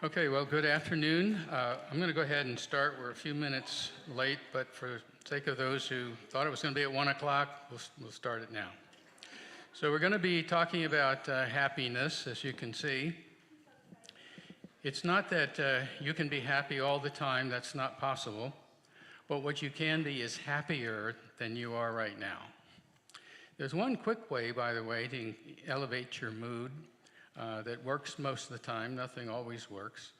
Okay, well, good afternoon. I'm going to go ahead and start. We're a few minutes late, but for the sake of those who thought it was going to be at 1 o'clock, we'll start it now. So we're going to be talking about happiness, as you can see. It's not that you can be happy all the time. That's not possible. But what you can be is happier than you are right now. There's one quick way, by the way, to elevate your mood that works most of the time. Nothing always works.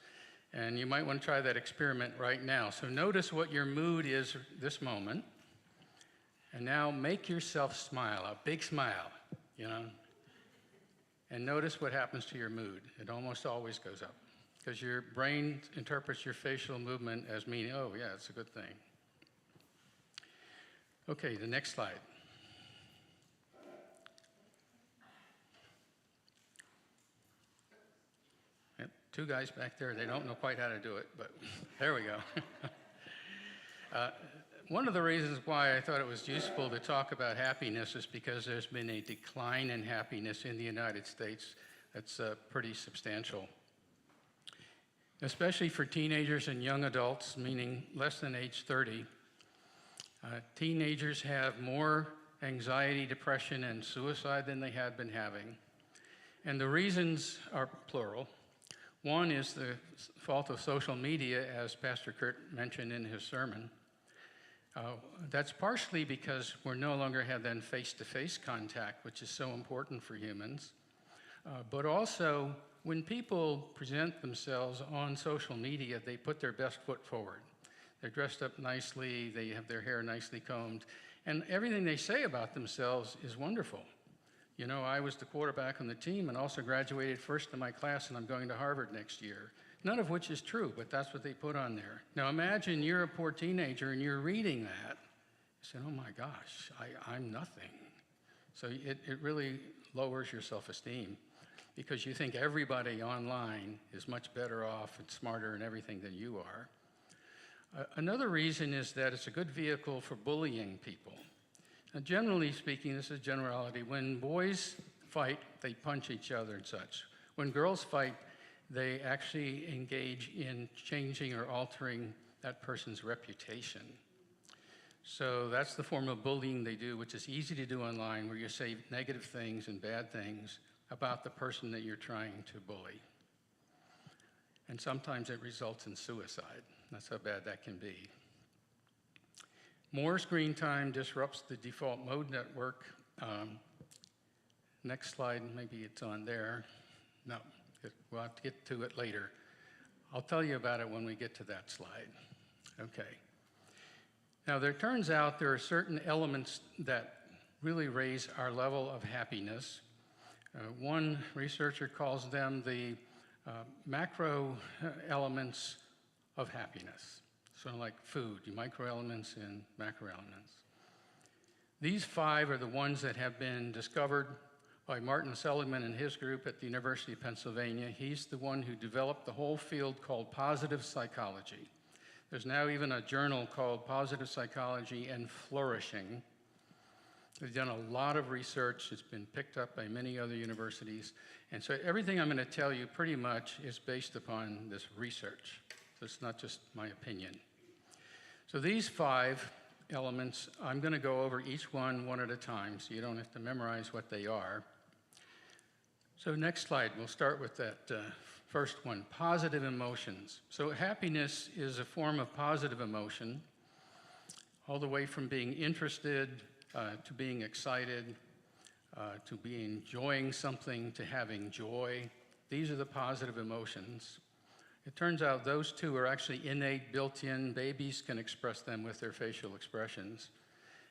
And you might want to try that experiment right now. So notice what your mood is this moment. And now make yourself smile, a big smile, And notice what happens to your mood. It almost always goes up because your brain interprets your facial movement as meaning, oh, yeah, it's a good thing. Okay, the next slide. Two guys back there, they don't know quite how to do it, but there we go. One of the reasons why I thought it was useful to talk about happiness is because there's been a decline in happiness in the United States that's pretty substantial. Especially for teenagers and young adults, meaning less than age 30. Teenagers have more anxiety, depression, and suicide than they had been having. And the reasons are plural. One is the fault of social media, as Pastor Kurt mentioned in his sermon. That's partially because we're no longer have then face-to-face contact, which is so important for humans. But also, when people present themselves on social media, they put their best foot forward. They're dressed up nicely, they have their hair nicely combed, and everything they say about themselves is wonderful. I was the quarterback on the team and also graduated first in my class, and I'm going to Harvard next year. None of which is true, but that's what they put on there. Now imagine you're a poor teenager and you're reading that. You say, oh my gosh, I'm nothing. So it really lowers your self-esteem because you think everybody online is much better off and smarter and everything than you are. Another reason is that it's a good vehicle for bullying people. Now, generally speaking, this is generality. When boys fight, they punch each other and such. When girls fight, they actually engage in changing or altering that person's reputation. So that's the form of bullying they do, which is easy to do online, where you say negative things and bad things about the person that you're trying to bully. And sometimes it results in suicide. That's how bad that can be. More screen time disrupts the default mode network. Next slide, maybe it's on there. No, we'll have to get to it later. I'll tell you about it when we get to that slide. Okay. Now, there turns out there are certain elements that really raise our level of happiness. One researcher calls them the macro elements of happiness. Sort of like food, microelements and macroelements. These 5 are the ones that have been discovered by Martin Seligman and his group at the University of Pennsylvania. He's the one who developed the whole field called positive psychology. There's now even a journal called Positive Psychology and Flourishing. They've done a lot of research. It's been picked up by many other universities. And so everything I'm going to tell you pretty much is based upon this research. So it's not just my opinion. So these 5 elements, I'm going to go over each one at a time, so you don't have to memorize what they are. So next slide, we'll start with that first one, positive emotions. So happiness is a form of positive emotion, all the way from being interested to being excited, to being enjoying something, to having joy. These are the positive emotions. It turns out those 2 are actually innate, built-in. Babies can express them with their facial expressions.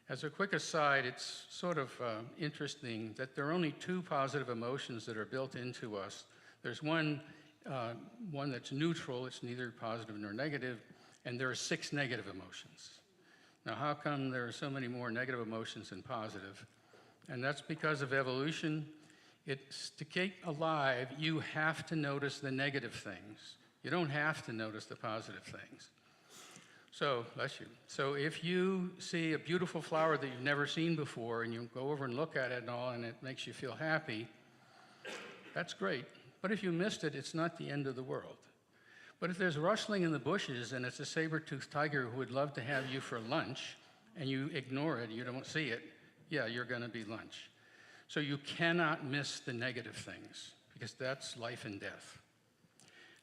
As a quick aside, it's sort of interesting that there are only 2 positive emotions that are built into us. There's one that's neutral, it's neither positive nor negative, and there are 6 negative emotions. Now, how come there are so many more negative emotions than positive? And that's because of evolution. It's to keep alive, you have to notice the negative things. You don't have to notice the positive things. So, bless you. So if you see a beautiful flower that you've never seen before and you go over and look at it and all and it makes you feel happy, that's great. But if you missed it, it's not the end of the world. But if there's rustling in the bushes and it's a saber-toothed tiger who would love to have you for lunch, and you ignore it, you don't see it, yeah, you're going to be lunch. So you cannot miss the negative things, because that's life and death.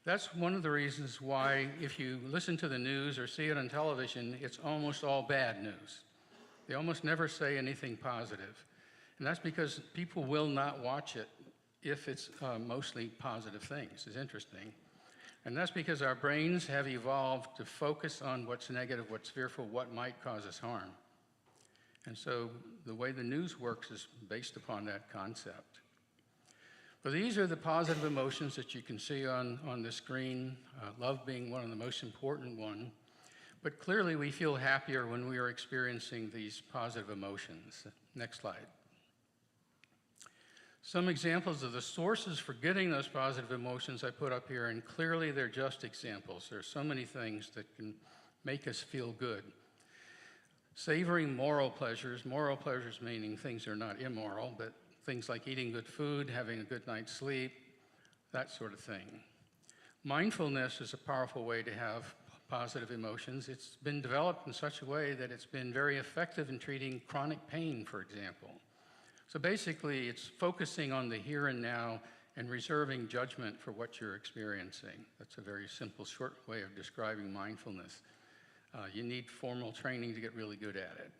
That's one of the reasons why, if you listen to the news or see it on television, it's almost all bad news. They almost never say anything positive. And that's because people will not watch it if it's mostly positive things. It's interesting. And that's because our brains have evolved to focus on what's negative, what's fearful, what might cause us harm. And so the way the news works is based upon that concept. But these are the positive emotions that you can see on the screen, love being one of the most important one. But clearly we feel happier when we are experiencing these positive emotions. Next slide. Some examples of the sources for getting those positive emotions I put up here, and clearly they're just examples. There are so many things that can make us feel good. Savoring moral pleasures meaning things that are not immoral, but things like eating good food, having a good night's sleep, that sort of thing. Mindfulness is a powerful way to have positive emotions. It's been developed in such a way that it's been very effective in treating chronic pain, for example. So basically, it's focusing on the here and now and reserving judgment for what you're experiencing. That's a very simple, short way of describing mindfulness. You need formal training to get really good at it.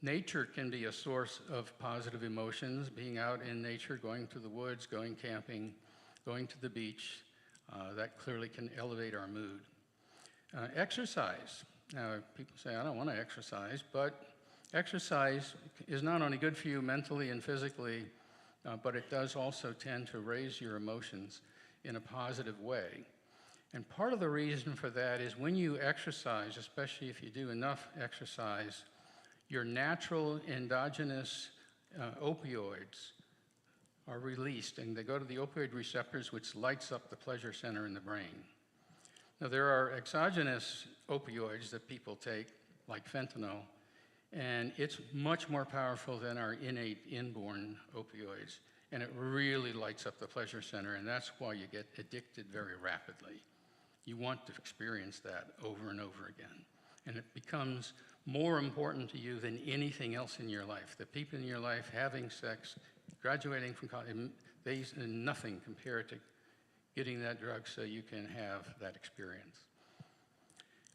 Nature can be a source of positive emotions, being out in nature, going to the woods, going camping, going to the beach. That clearly can elevate our mood. Exercise. Now, people say, I don't want to exercise, but exercise is not only good for you mentally and physically, but it does also tend to raise your emotions in a positive way. And part of the reason for that is when you exercise, especially if you do enough exercise, your natural endogenous opioids are released, and they go to the opioid receptors, which lights up the pleasure center in the brain. Now, there are exogenous opioids that people take, like fentanyl, and it's much more powerful than our innate inborn opioids, and it really lights up the pleasure center, and that's why you get addicted very rapidly. You want to experience that over and over again, and it becomes more important to you than anything else in your life. The people in your life having sex, graduating from college, these are nothing compared to getting that drug so you can have that experience.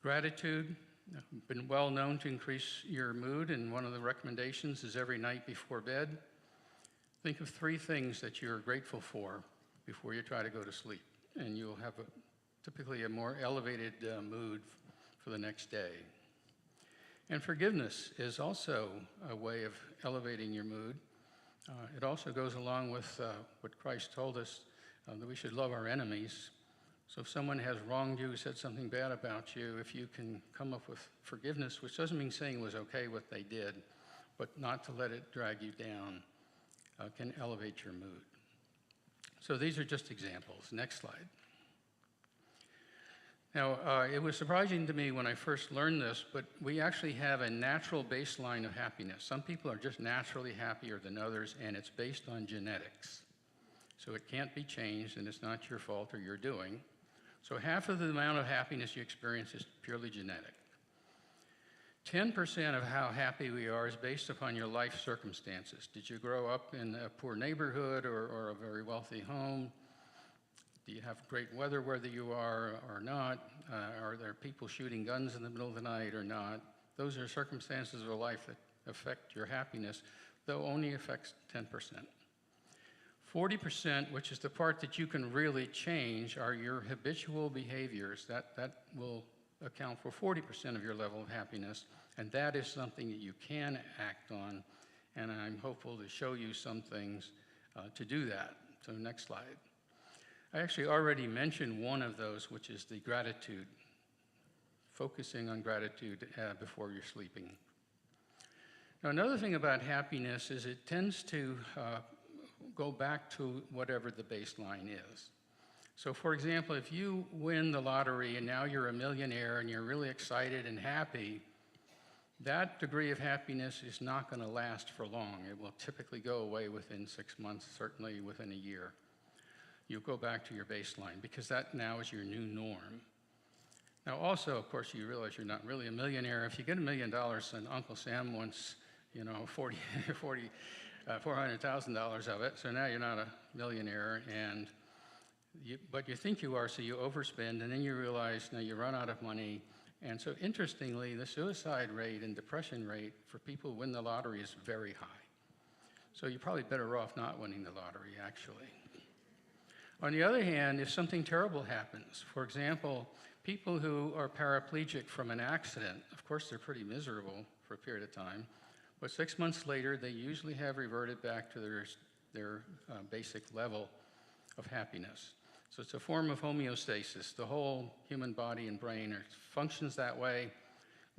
Gratitude, been well known to increase your mood, and one of the recommendations is every night before bed, think of 3 things that you're grateful for before you try to go to sleep, and you'll have typically a more elevated mood for the next day. And forgiveness is also a way of elevating your mood. It also goes along with what Christ told us, that we should love our enemies. So if someone has wronged you, said something bad about you, if you can come up with forgiveness, which doesn't mean saying it was okay what they did, but not to let it drag you down, can elevate your mood. So these are just examples. Next slide. Now, it was surprising to me when I first learned this, but we actually have a natural baseline of happiness. Some people are just naturally happier than others, and it's based on genetics. So it can't be changed, and it's not your fault or your doing. So half of the amount of happiness you experience is purely genetic. 10% of how happy we are is based upon your life circumstances. Did you grow up in a poor neighborhood or a very wealthy home? Do you have great weather whether you are or not? Are there people shooting guns in the middle of the night or not? Those are circumstances of life that affect your happiness, though only affects 10%. 40%, which is the part that you can really change, are your habitual behaviors. That will account for 40% of your level of happiness, and that is something that you can act on, and I'm hopeful to show you some things to do that. So next slide. I actually already mentioned one of those, which is the gratitude, focusing on gratitude before you're sleeping. Now, another thing about happiness is it tends to go back to whatever the baseline is. So, for example, if you win the lottery and now you're a millionaire and you're really excited and happy, that degree of happiness is not going to last for long. It will typically go away within 6 months, certainly within a year. you'll go back to your baseline because that now is your new norm. Now also, of course, you realize you're not really a millionaire. If you get $1 million and Uncle Sam wants, $400,000 of it, so now you're not a millionaire, but you think you are, so you overspend, and then you realize now you run out of money. And so interestingly, the suicide rate and depression rate for people who win the lottery is very high. So you're probably better off not winning the lottery, actually. On the other hand, if something terrible happens, for example, people who are paraplegic from an accident, of course they're pretty miserable for a period of time, but 6 months later they usually have reverted back to their basic level of happiness. So it's a form of homeostasis. The whole human body and brain functions that way.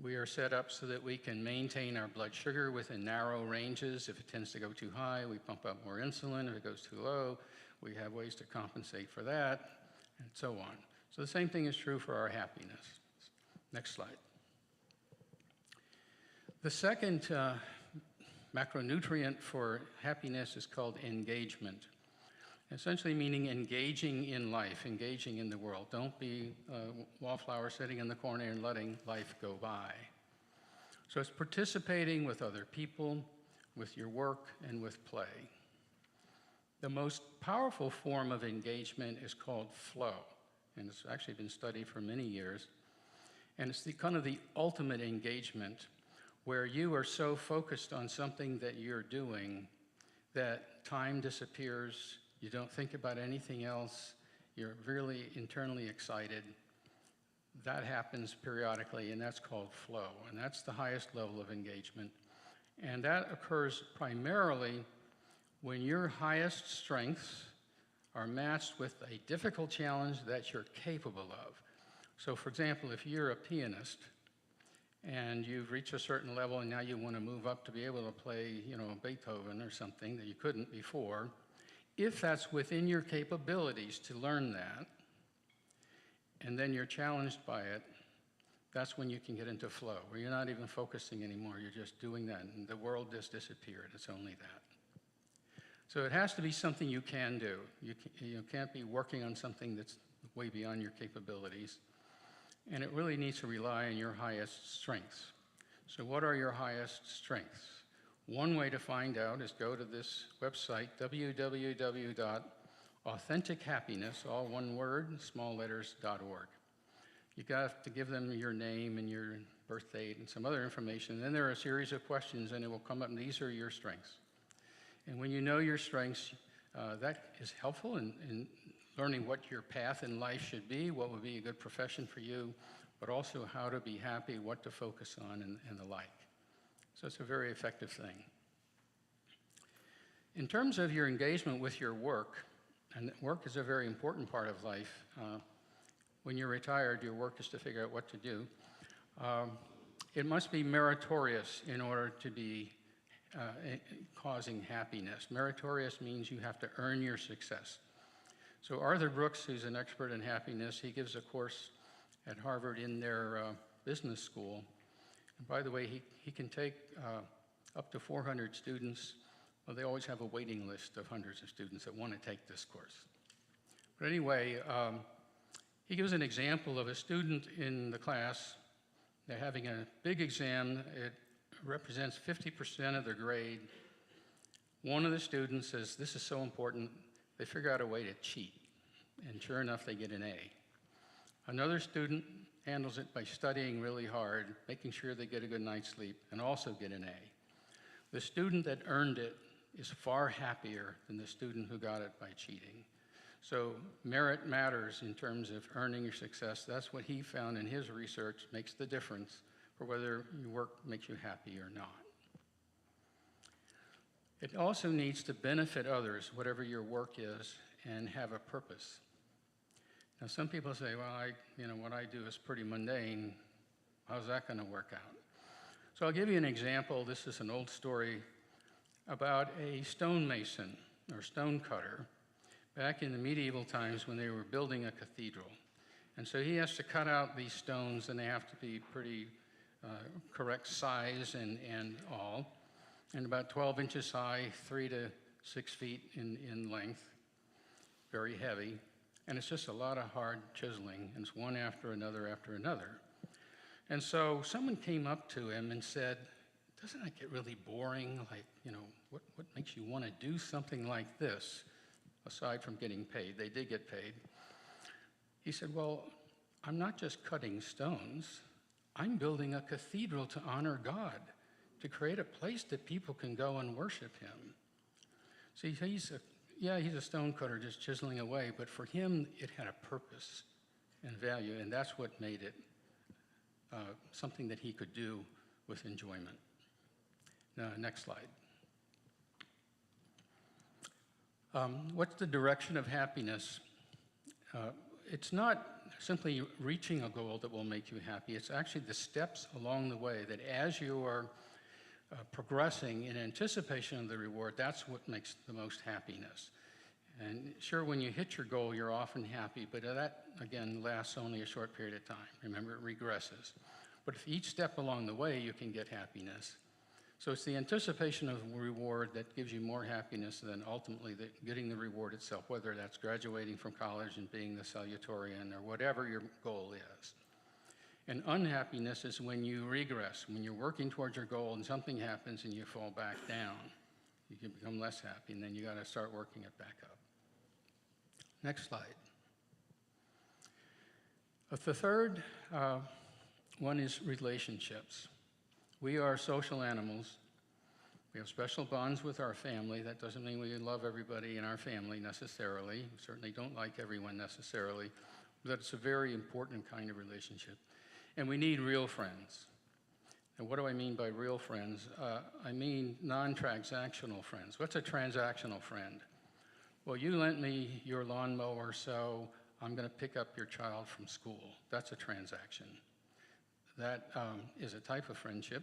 We are set up so that we can maintain our blood sugar within narrow ranges. If it tends to go too high, we pump up more insulin. If it goes too low, we have ways to compensate for that, and so on. So the same thing is true for our happiness. Next slide. The second macronutrient for happiness is called engagement. Essentially meaning engaging in life, engaging in the world. Don't be a wallflower sitting in the corner and letting life go by. So it's participating with other people, with your work, and with play. The most powerful form of engagement is called flow, and it's actually been studied for many years. And it's kind of the ultimate engagement where you are so focused on something that you're doing that time disappears. You don't think about anything else. You're really internally excited. That happens periodically, and that's called flow, and that's the highest level of engagement. And that occurs primarily when your highest strengths are matched with a difficult challenge that you're capable of. So for example, if you're a pianist and you've reached a certain level and now you want to move up to be able to play, Beethoven or something that you couldn't before, if that's within your capabilities to learn that, and then you're challenged by it, that's when you can get into flow, where you're not even focusing anymore, you're just doing that, and the world just disappeared, it's only that. So it has to be something you can do. You can't be working on something that's way beyond your capabilities, and it really needs to rely on your highest strengths. So what are your highest strengths? One way to find out is go to this website, www.AuthenticHappiness, all one word, small letters.org. You have to give them your name and your birth date and some other information. And then there are a series of questions, and it will come up, and these are your strengths. And when you know your strengths, that is helpful in learning what your path in life should be, what would be a good profession for you, but also how to be happy, what to focus on, and the like. So it's a very effective thing. In terms of your engagement with your work, and work is a very important part of life. When you're retired, your work is to figure out what to do. It must be meritorious in order to be causing happiness. Meritorious means you have to earn your success. So Arthur Brooks, who's an expert in happiness, he gives a course at Harvard in their business school. And by the way, he can take up to 400 students. Well, they always have a waiting list of hundreds of students that want to take this course. But anyway, he gives an example of a student in the class. They're having a big exam. It represents 50% of their grade. One of the students says, "This is so important," they figure out a way to cheat. And sure enough, they get an A. Another student handles it by studying really hard, making sure they get a good night's sleep, and also get an A. The student that earned it is far happier than the student who got it by cheating. So merit matters in terms of earning your success. That's what he found in his research makes the difference for whether your work makes you happy or not. It also needs to benefit others, whatever your work is, and have a purpose. Now, some people say, well, what I do is pretty mundane. How's that going to work out? So I'll give you an example. This is an old story about a stonemason or stone cutter back in the medieval times when they were building a cathedral. And so he has to cut out these stones, and they have to be pretty correct size and all, and about 12 inches high, 3 to 6 feet in length. very heavy, and it's just a lot of hard chiseling, and it's one after another after another. And so someone came up to him and said, doesn't that get really boring? Like, what makes you want to do something like this, aside from getting paid? They did get paid. He said, well, I'm not just cutting stones. I'm building a cathedral to honor God, to create a place that people can go and worship him. See, he's a stone cutter just chiseling away, but for him, it had a purpose and value, and that's what made it something that he could do with enjoyment. Now, next slide. What's the direction of happiness? It's not simply reaching a goal that will make you happy. It's actually the steps along the way that as you are progressing in anticipation of the reward, that's what makes the most happiness. And sure, when you hit your goal, you're often happy, but that, again, lasts only a short period of time. Remember, it regresses. But if each step along the way, you can get happiness. So it's the anticipation of reward that gives you more happiness than ultimately getting the reward itself, whether that's graduating from college and being the salutatorian or whatever your goal is. And unhappiness is when you regress, when you're working towards your goal and something happens and you fall back down. You can become less happy, and then you got to start working it back up. Next slide. The third one is relationships. We are social animals. We have special bonds with our family. That doesn't mean we love everybody in our family necessarily. We certainly don't like everyone necessarily, but it's a very important kind of relationship. And we need real friends. And what do I mean by real friends? I mean non-transactional friends. What's a transactional friend? Well, you lent me your lawnmower, so I'm going to pick up your child from school. That's a transaction. That is a type of friendship,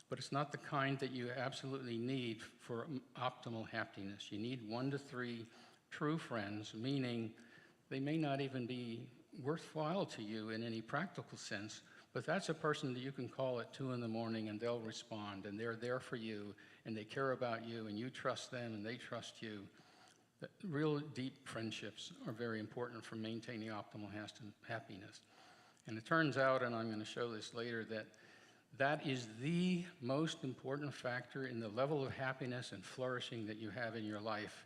but it's not the kind that you absolutely need for optimal happiness. You need 1 to 3 true friends, meaning they may not even be worthwhile to you in any practical sense, but that's a person that you can call at 2 in the morning and they'll respond, and they're there for you, and they care about you, and you trust them, and they trust you. Real deep friendships are very important for maintaining optimal happiness. And it turns out, and I'm going to show this later, that is the most important factor in the level of happiness and flourishing that you have in your life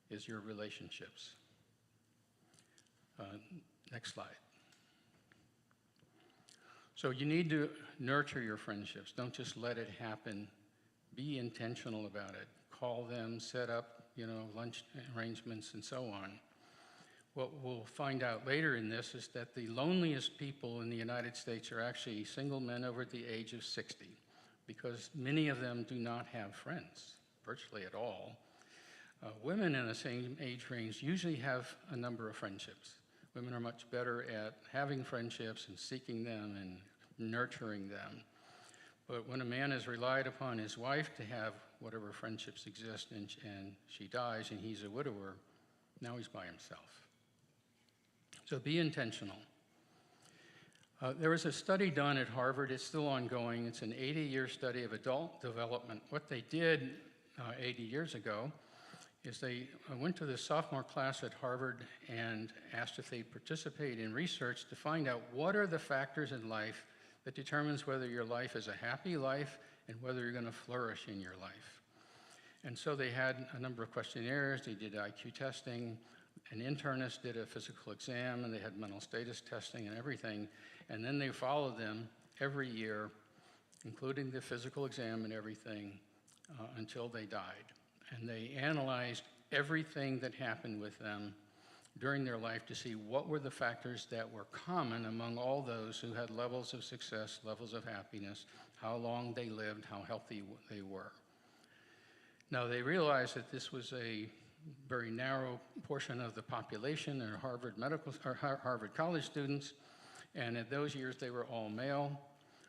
is your relationships. Next slide. So you need to nurture your friendships. Don't just let it happen. Be intentional about it. Call them, set up, lunch arrangements, and so on. What we'll find out later in this is that the loneliest people in the United States are actually single men over the age of 60, because many of them do not have friends, virtually at all. Women in the same age range usually have a number of friendships. Women are much better at having friendships and seeking them and nurturing them. But when a man has relied upon his wife to have whatever friendships exist and she dies and he's a widower, now he's by himself. So be intentional. There was a study done at Harvard. It's still ongoing. It's an 80-year study of adult development. What they did 80 years ago is they went to the sophomore class at Harvard and asked if they'd participate in research to find out what are the factors in life that determines whether your life is a happy life and whether you're going to flourish in your life. And so they had a number of questionnaires. They did IQ testing. An internist did a physical exam, and they had mental status testing and everything. And then they followed them every year, including the physical exam and everything, until they died. And they analyzed everything that happened with them during their life to see what were the factors that were common among all those who had levels of success, levels of happiness, how long they lived, how healthy they were. Now, they realized that this was a very narrow portion of the population. They're Harvard College students, and at those years they were all male.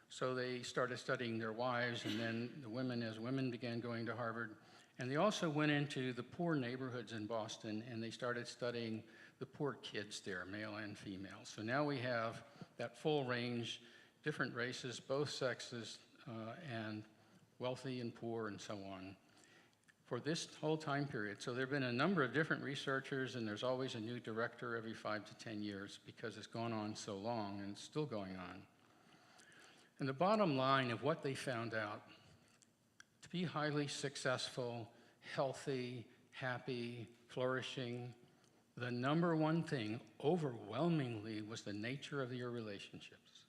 So they started studying their wives, and then the women, as women began going to Harvard. And they also went into the poor neighborhoods in Boston, and they started studying the poor kids there, male and female. So now we have that full range, different races, both sexes, and wealthy and poor, and so on, for this whole time period. So there have been a number of different researchers, and there's always a new director every 5 to 10 years because it's gone on so long and it's still going on. And the bottom line of what they found out, to be highly successful, healthy, happy, flourishing, the number one thing overwhelmingly was the nature of your relationships.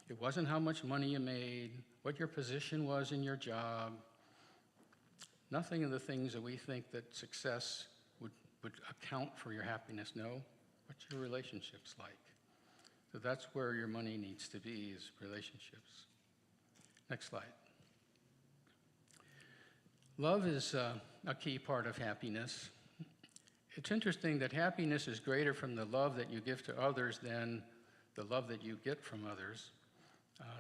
It wasn't how much money you made, what your position was in your job, nothing of the things that we think that success would account for your happiness. No, what's your relationships like? So that's where your money needs to be, is relationships. Next slide. Love is a key part of happiness. It's interesting that happiness is greater from the love that you give to others than the love that you get from others.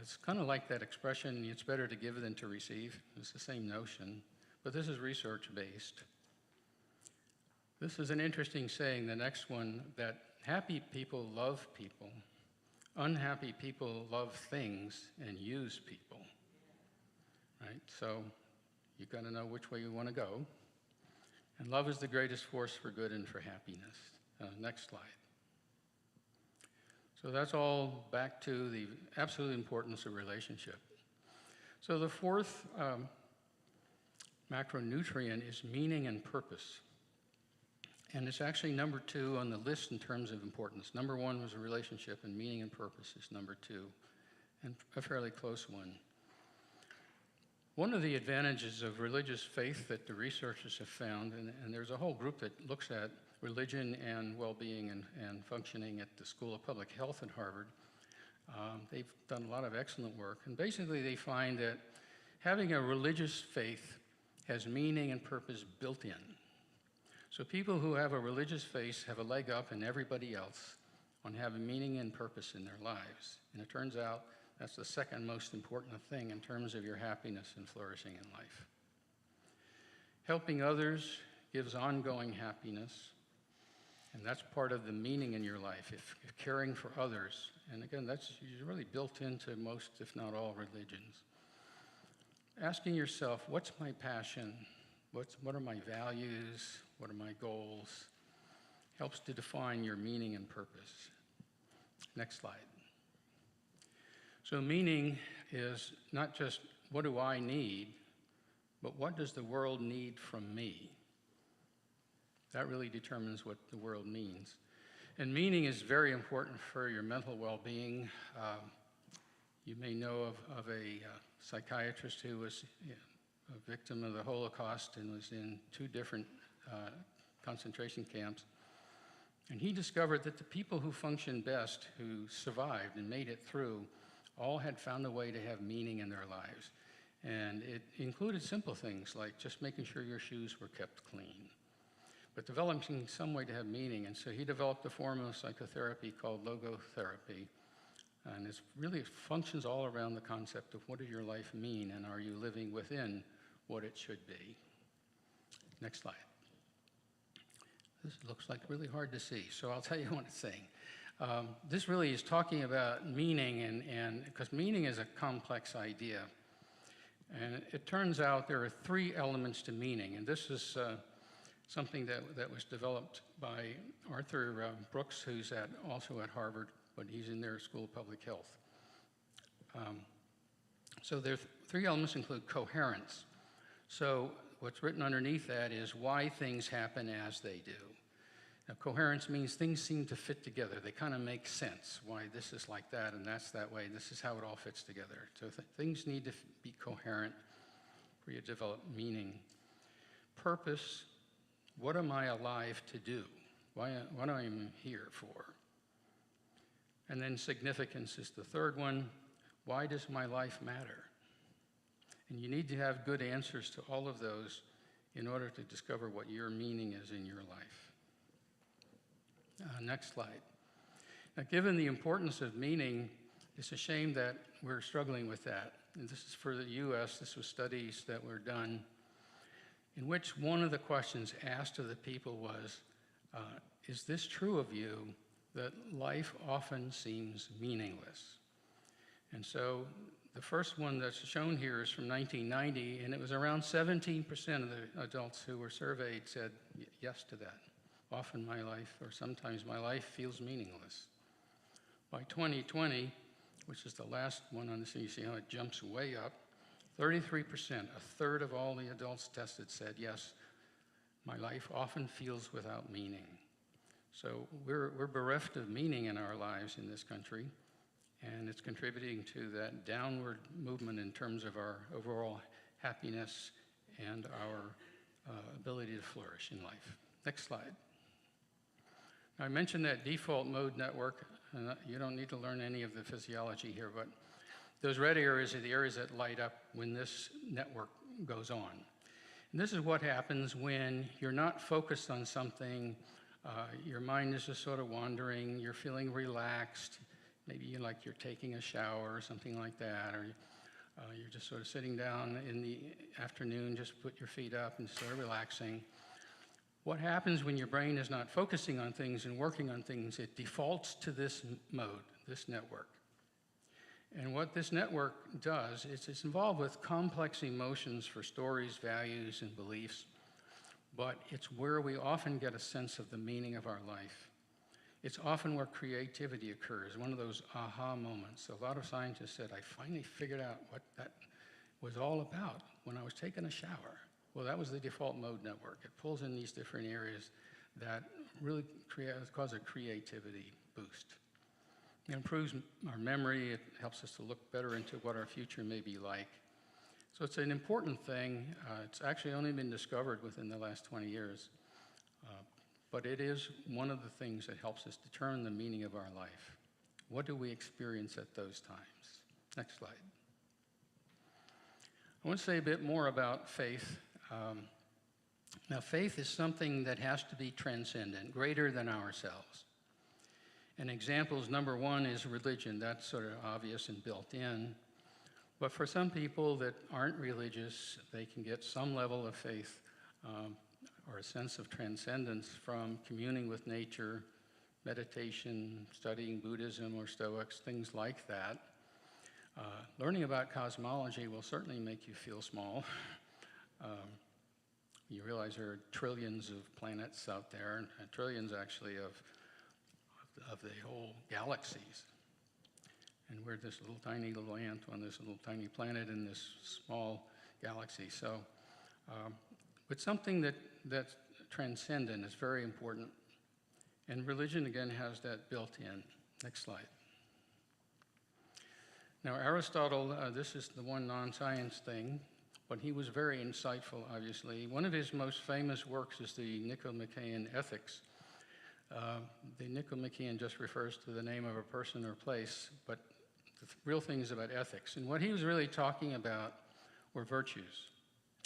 It's kind of like that expression, it's better to give than to receive. It's the same notion, but this is research-based. This is an interesting saying, the next one, that happy people love people, unhappy people love things and use people, right? So you've got to know which way you want to go. And love is the greatest force for good and for happiness. Next slide. So that's all back to the absolute importance of relationship. So the fourth macronutrient is meaning and purpose. And it's actually number 2 on the list in terms of importance. Number 1 was a relationship, and meaning and purpose is number 2, and a fairly close one. One of the advantages of religious faith that the researchers have found, and there's a whole group that looks at religion and well-being and functioning at the School of Public Health at Harvard. They've done a lot of excellent work, and basically they find that having a religious faith has meaning and purpose built in. So people who have a religious faith have a leg up in everybody else on having meaning and purpose in their lives. And it turns out that's the second most important thing in terms of your happiness and flourishing in life. Helping others gives ongoing happiness, and that's part of the meaning in your life, if caring for others. And again, that's really built into most, if not all, religions. Asking yourself, what's my passion? What are my values? What are my goals? Helps to define your meaning and purpose. Next slide. So meaning is not just what do I need, but what does the world need from me? That really determines what the world means. And meaning is very important for your mental well-being. You may know of a psychiatrist who was a victim of the Holocaust and was in 2 different concentration camps. And he discovered that the people who functioned best, who survived and made it through, all had found a way to have meaning in their lives. And it included simple things like just making sure your shoes were kept clean, but developing some way to have meaning. And so he developed a form of psychotherapy called logotherapy. And it really functions all around the concept of what does your life mean, and are you living within what it should be? Next slide. This looks like really hard to see, so I'll tell you what it's saying. This really is talking about meaning, and because meaning is a complex idea. And it turns out there are 3 elements to meaning, and this is something that was developed by Arthur Brooks, who's also at Harvard, but he's in their School of Public Health. So there's 3 elements include coherence. So what's written underneath that is why things happen as they do. Now, coherence means things seem to fit together. They kind of make sense. Why this is like that and that's that way. This is how it all fits together. So things need to be coherent for you to develop meaning. Purpose, what am I alive to do? What am I here for? And then significance is the 3rd one. Why does my life matter? And you need to have good answers to all of those in order to discover what your meaning is in your life. Next slide. Now, given the importance of meaning, it's a shame that we're struggling with that. And this is for the US. This was studies that were done in which one of the questions asked of the people was, is this true of you, that life often seems meaningless? And so The first one that's shown here is from 1990, and it was around 17% of the adults who were surveyed said yes to that. Often my life, or sometimes my life, feels meaningless. By 2020, which is the last one on this, you see how it jumps way up, 33%, a third of all the adults tested said, yes, my life often feels without meaning. So we're bereft of meaning in our lives in this country, and it's contributing to that downward movement in terms of our overall happiness and our ability to flourish in life. Next slide. Now, I mentioned that default mode network, and you don't need to learn any of the physiology here, but those red areas are the areas that light up when this network goes on. And this is what happens when you're not focused on something, your mind is just sort of wandering, you're feeling relaxed, maybe you're taking a shower or something like that, or you're just sort of sitting down in the afternoon, just put your feet up and sort of relaxing. What happens when your brain is not focusing on things and working on things, it defaults to this mode, this network. And what this network does is it's involved with complex emotions for stories, values, and beliefs, but it's where we often get a sense of the meaning of our life. It's often where creativity occurs, one of those aha moments. A lot of scientists said, I finally figured out what that was all about when I was taking a shower. Well, that was the default mode network. It pulls in these different areas that really cause a creativity boost. It improves our memory. It helps us to look better into what our future may be like. So it's an important thing. It's actually only been discovered within the last 20 years. But it is one of the things that helps us determine the meaning of our life. What do we experience at those times? Next slide. I want to say a bit more about faith. Now, faith is something that has to be transcendent, greater than ourselves. And examples, number one is religion. That's sort of obvious and built in. But for some people that aren't religious, they can get some level of faith or a sense of transcendence from communing with nature, meditation, studying Buddhism or Stoics, things like that. Learning about cosmology will certainly make you feel small. You realize there are trillions of planets out there, and trillions actually of the whole galaxies. And we're this little tiny little ant on this little tiny planet in this small galaxy. So, but something that's transcendent is very important. And religion, again, has that built in. Next slide. Now, Aristotle, this is the one non-science thing, but he was very insightful, obviously. One of his most famous works is the Nicomachean Ethics. The Nicomachean just refers to the name of a person or place, but the real thing is about ethics. And what he was really talking about were virtues.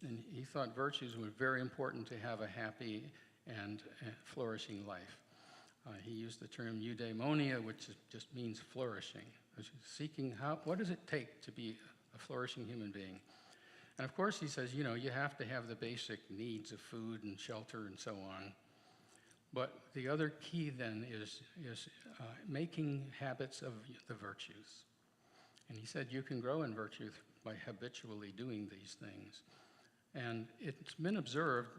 And he thought virtues were very important to have a happy and flourishing life. He used the term eudaimonia, which just means flourishing. Seeking what does it take to be a flourishing human being? And of course, he says, you have to have the basic needs of food and shelter and so on. But the other key then is making habits of the virtues. And he said you can grow in virtue by habitually doing these things. And it's been observed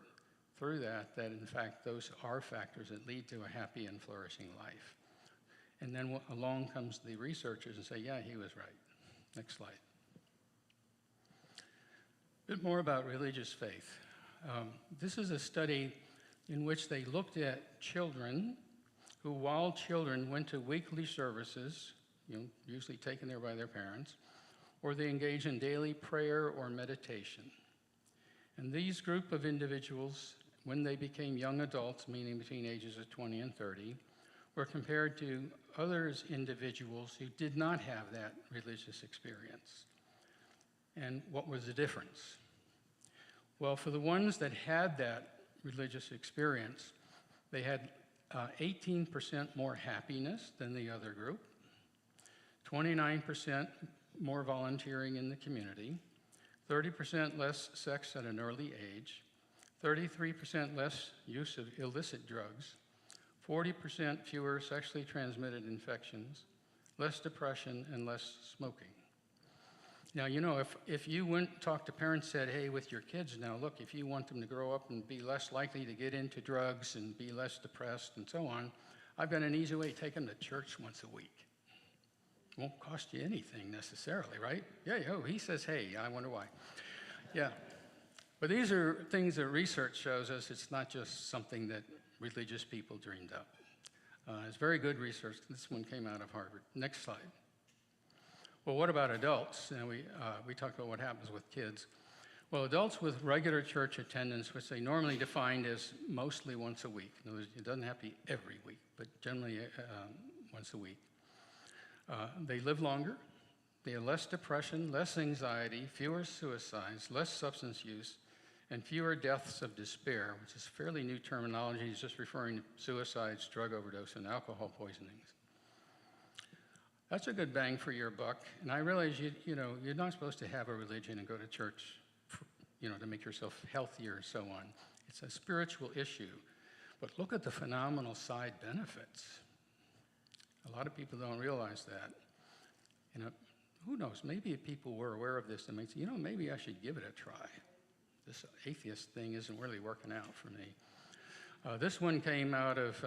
through that in fact those are factors that lead to a happy and flourishing life. And then along comes the researchers and say, yeah, he was right. Next slide. A bit more about religious faith. This is a study in which they looked at children who, while children went to weekly services, usually taken there by their parents, or they engaged in daily prayer or meditation. And these group of individuals, when they became young adults, meaning between ages of 20 and 30, were compared to others individuals who did not have that religious experience. And what was the difference? Well, for the ones that had that religious experience, they had 18% more happiness than the other group, 29% more volunteering in the community, 30% less sex at an early age, 33% less use of illicit drugs, 40% fewer sexually transmitted infections, less depression, and less smoking. Now, if you went and talked to parents, said, hey, with your kids now, look, if you want them to grow up and be less likely to get into drugs and be less depressed and so on, I've got an easy way. Take them to church once a week. It won't cost you anything necessarily, right? Yeah, oh, he says, hey, I wonder why. Yeah. But these are things that research shows us. It's not just something that religious people dreamed up. It's very good research. This one came out of Harvard. Next slide. Well, what about adults? And we talked about what happens with kids. Well, adults with regular church attendance, which they normally defined as mostly once a week. In other words, it doesn't have to be every week, but generally once a week. They live longer. They have less depression, less anxiety, fewer suicides, less substance use, and fewer deaths of despair, which is fairly new terminology. It's just referring to suicides, drug overdose, and alcohol poisonings. That's a good bang for your buck. And I realize you're not supposed to have a religion and go to church, to make yourself healthier and so on. It's a spiritual issue. But look at the phenomenal side benefits. A lot of people don't realize that. Who knows? Maybe if people were aware of this, they might say, maybe I should give it a try. This atheist thing isn't really working out for me. This one came out of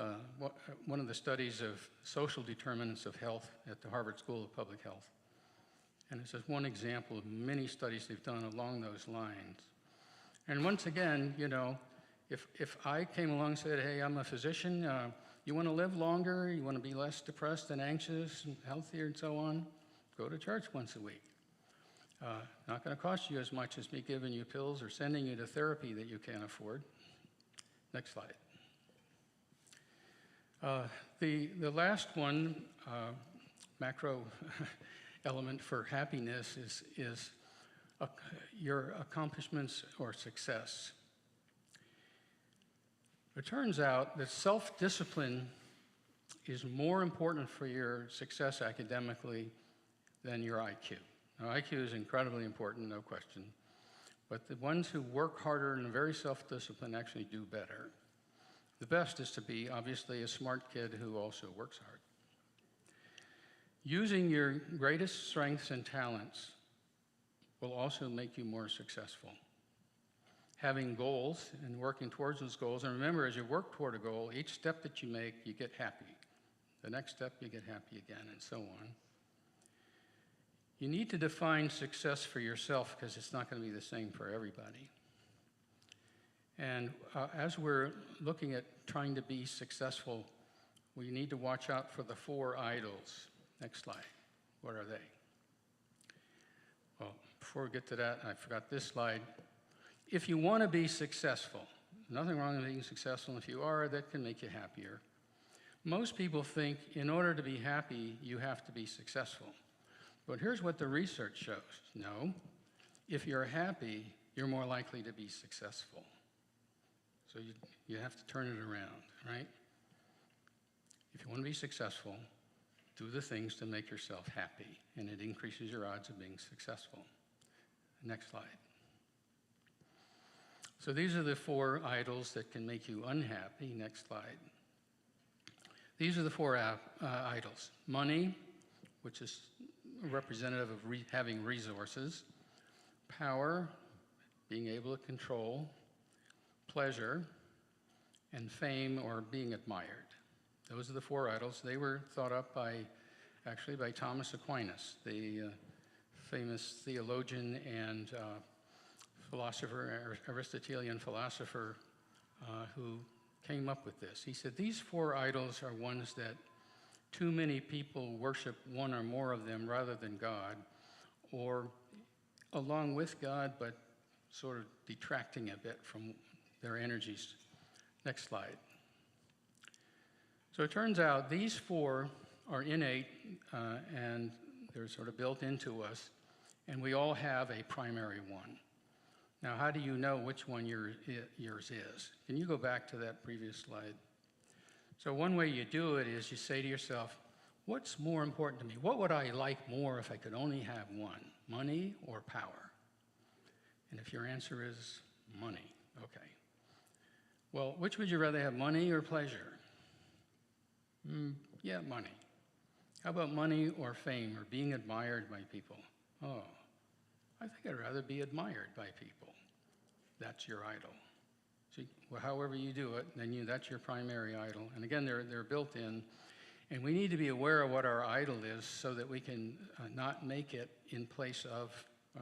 one of the studies of social determinants of health at the Harvard School of Public Health. And it's just one example of many studies they've done along those lines. And once again, if I came along and said, hey, I'm a physician, you want to live longer, you want to be less depressed and anxious and healthier and so on, go to church once a week. Not going to cost you as much as me giving you pills or sending you to therapy that you can't afford. Next slide. The last one, macro element for happiness is your accomplishments or success. It turns out that self-discipline is more important for your success academically than your IQ. Now, IQ is incredibly important, no question, but the ones who work harder and are very self-disciplined actually do better. The best is to be, obviously, a smart kid who also works hard. Using your greatest strengths and talents will also make you more successful. Having goals and working towards those goals, and remember, as you work toward a goal, each step that you make, you get happy. The next step, you get happy again, and so on. You need to define success for yourself because it's not going to be the same for everybody. And as we're looking at trying to be successful, we need to watch out for the 4 idols. Next slide. What are they? Well, before we get to that, I forgot this slide. If you want to be successful, nothing wrong with being successful. If you are, that can make you happier. Most people think in order to be happy, you have to be successful. But here's what the research shows. No, if you're happy, you're more likely to be successful. So you have to turn it around, right? If you want to be successful, do the things to make yourself happy, and it increases your odds of being successful. Next slide. So these are the 4 idols that can make you unhappy. Next slide. These are the 4 idols. Money, which is representative of having resources. Power, being able to control. Pleasure, and fame or being admired. Those are the 4 idols. They were thought up by Thomas Aquinas, the famous theologian and Aristotelian philosopher who came up with this. He said these 4 idols are ones that too many people worship one or more of them rather than God, or along with God, but sort of detracting a bit from their energies. Next slide. So it turns out these 4 are innate and they're sort of built into us, and we all have a primary one. Now, how do you know which one yours is? Can you go back to that previous slide? So one way you do it is you say to yourself, what's more important to me? What would I like more if I could only have one? Money or power? And if your answer is money, okay. Well, which would you rather have, money or pleasure? Yeah, money. How about money or fame or being admired by people? Oh, I think I'd rather be admired by people. That's your idol. So, well, however you do it, then that's your primary idol. And again, they're built in. And we need to be aware of what our idol is so that we can not make it in place of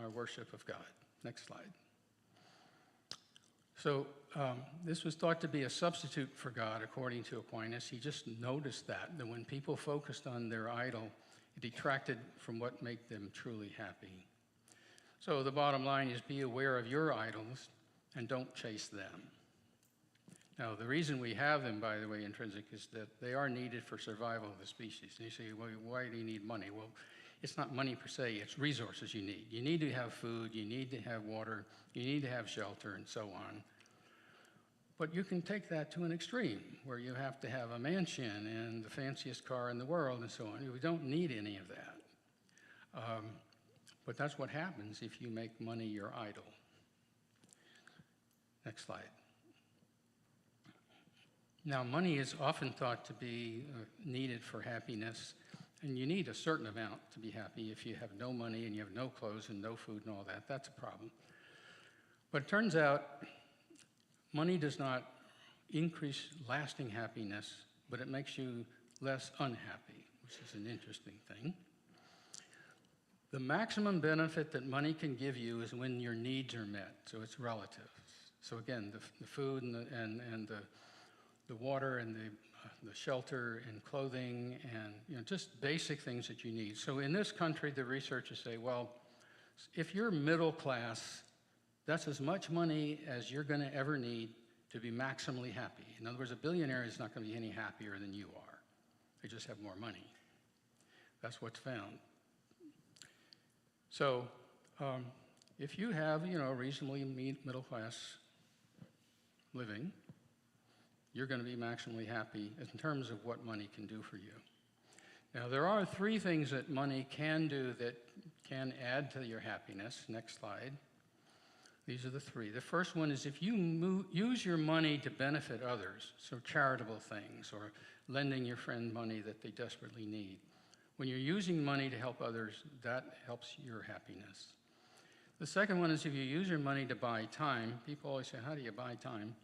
our worship of God. Next slide. So this was thought to be a substitute for God, according to Aquinas. He just noticed that when people focused on their idol, it detracted from what made them truly happy. So the bottom line is be aware of your idols and don't chase them. Now, the reason we have them, by the way, intrinsic, is that they are needed for survival of the species. And you say, well, why do you need money? Well, it's not money per se, it's resources you need. You need to have food, you need to have water, you need to have shelter, and so on. But you can take that to an extreme, where you have to have a mansion and the fanciest car in the world and so on. We don't need any of that. But that's what happens if you make money your idol. Next slide. Now, money is often thought to be needed for happiness, and you need a certain amount to be happy. If you have no money and you have no clothes and no food and all that, that's a problem. But it turns out money does not increase lasting happiness, but it makes you less unhappy, which is an interesting thing. The maximum benefit that money can give you is when your needs are met, so it's relative. So again, the food and the water and the shelter and clothing and just basic things that you need. So in this country, the researchers say, well, if you're middle class, that's as much money as you're going to ever need to be maximally happy. In other words, a billionaire is not going to be any happier than you are. They just have more money. That's what's found. So if you have, reasonably middle class living, you're going to be maximally happy in terms of what money can do for you. Now, there are three things that money can do that can add to your happiness. Next slide. These are the three. The first one is if you use your money to benefit others, so charitable things, or lending your friend money that they desperately need. When you're using money to help others, that helps your happiness. The second one is if you use your money to buy time. People always say, how do you buy time?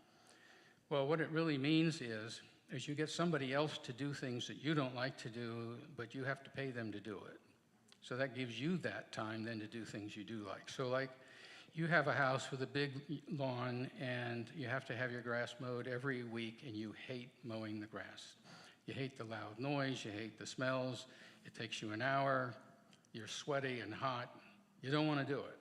Well, what it really means is you get somebody else to do things that you don't like to do, but you have to pay them to do it. So that gives you that time then to do things you do like. So like you have a house with a big lawn and you have to have your grass mowed every week and you hate mowing the grass. You hate the loud noise, you hate the smells, it takes you an hour, you're sweaty and hot, you don't want to do it.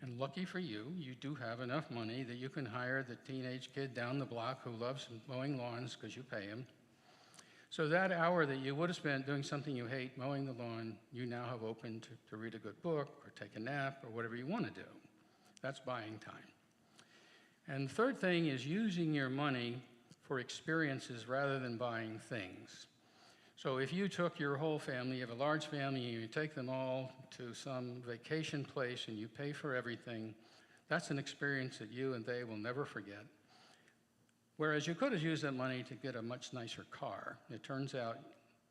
And lucky for you, you do have enough money that you can hire the teenage kid down the block who loves mowing lawns because you pay him. So that hour that you would have spent doing something you hate, mowing the lawn, you now have open to read a good book or take a nap or whatever you want to do. That's buying time. And the third thing is using your money for experiences rather than buying things. So if you took your whole family, you have a large family, and you take them all to some vacation place and you pay for everything, that's an experience that you and they will never forget. Whereas you could have used that money to get a much nicer car. It turns out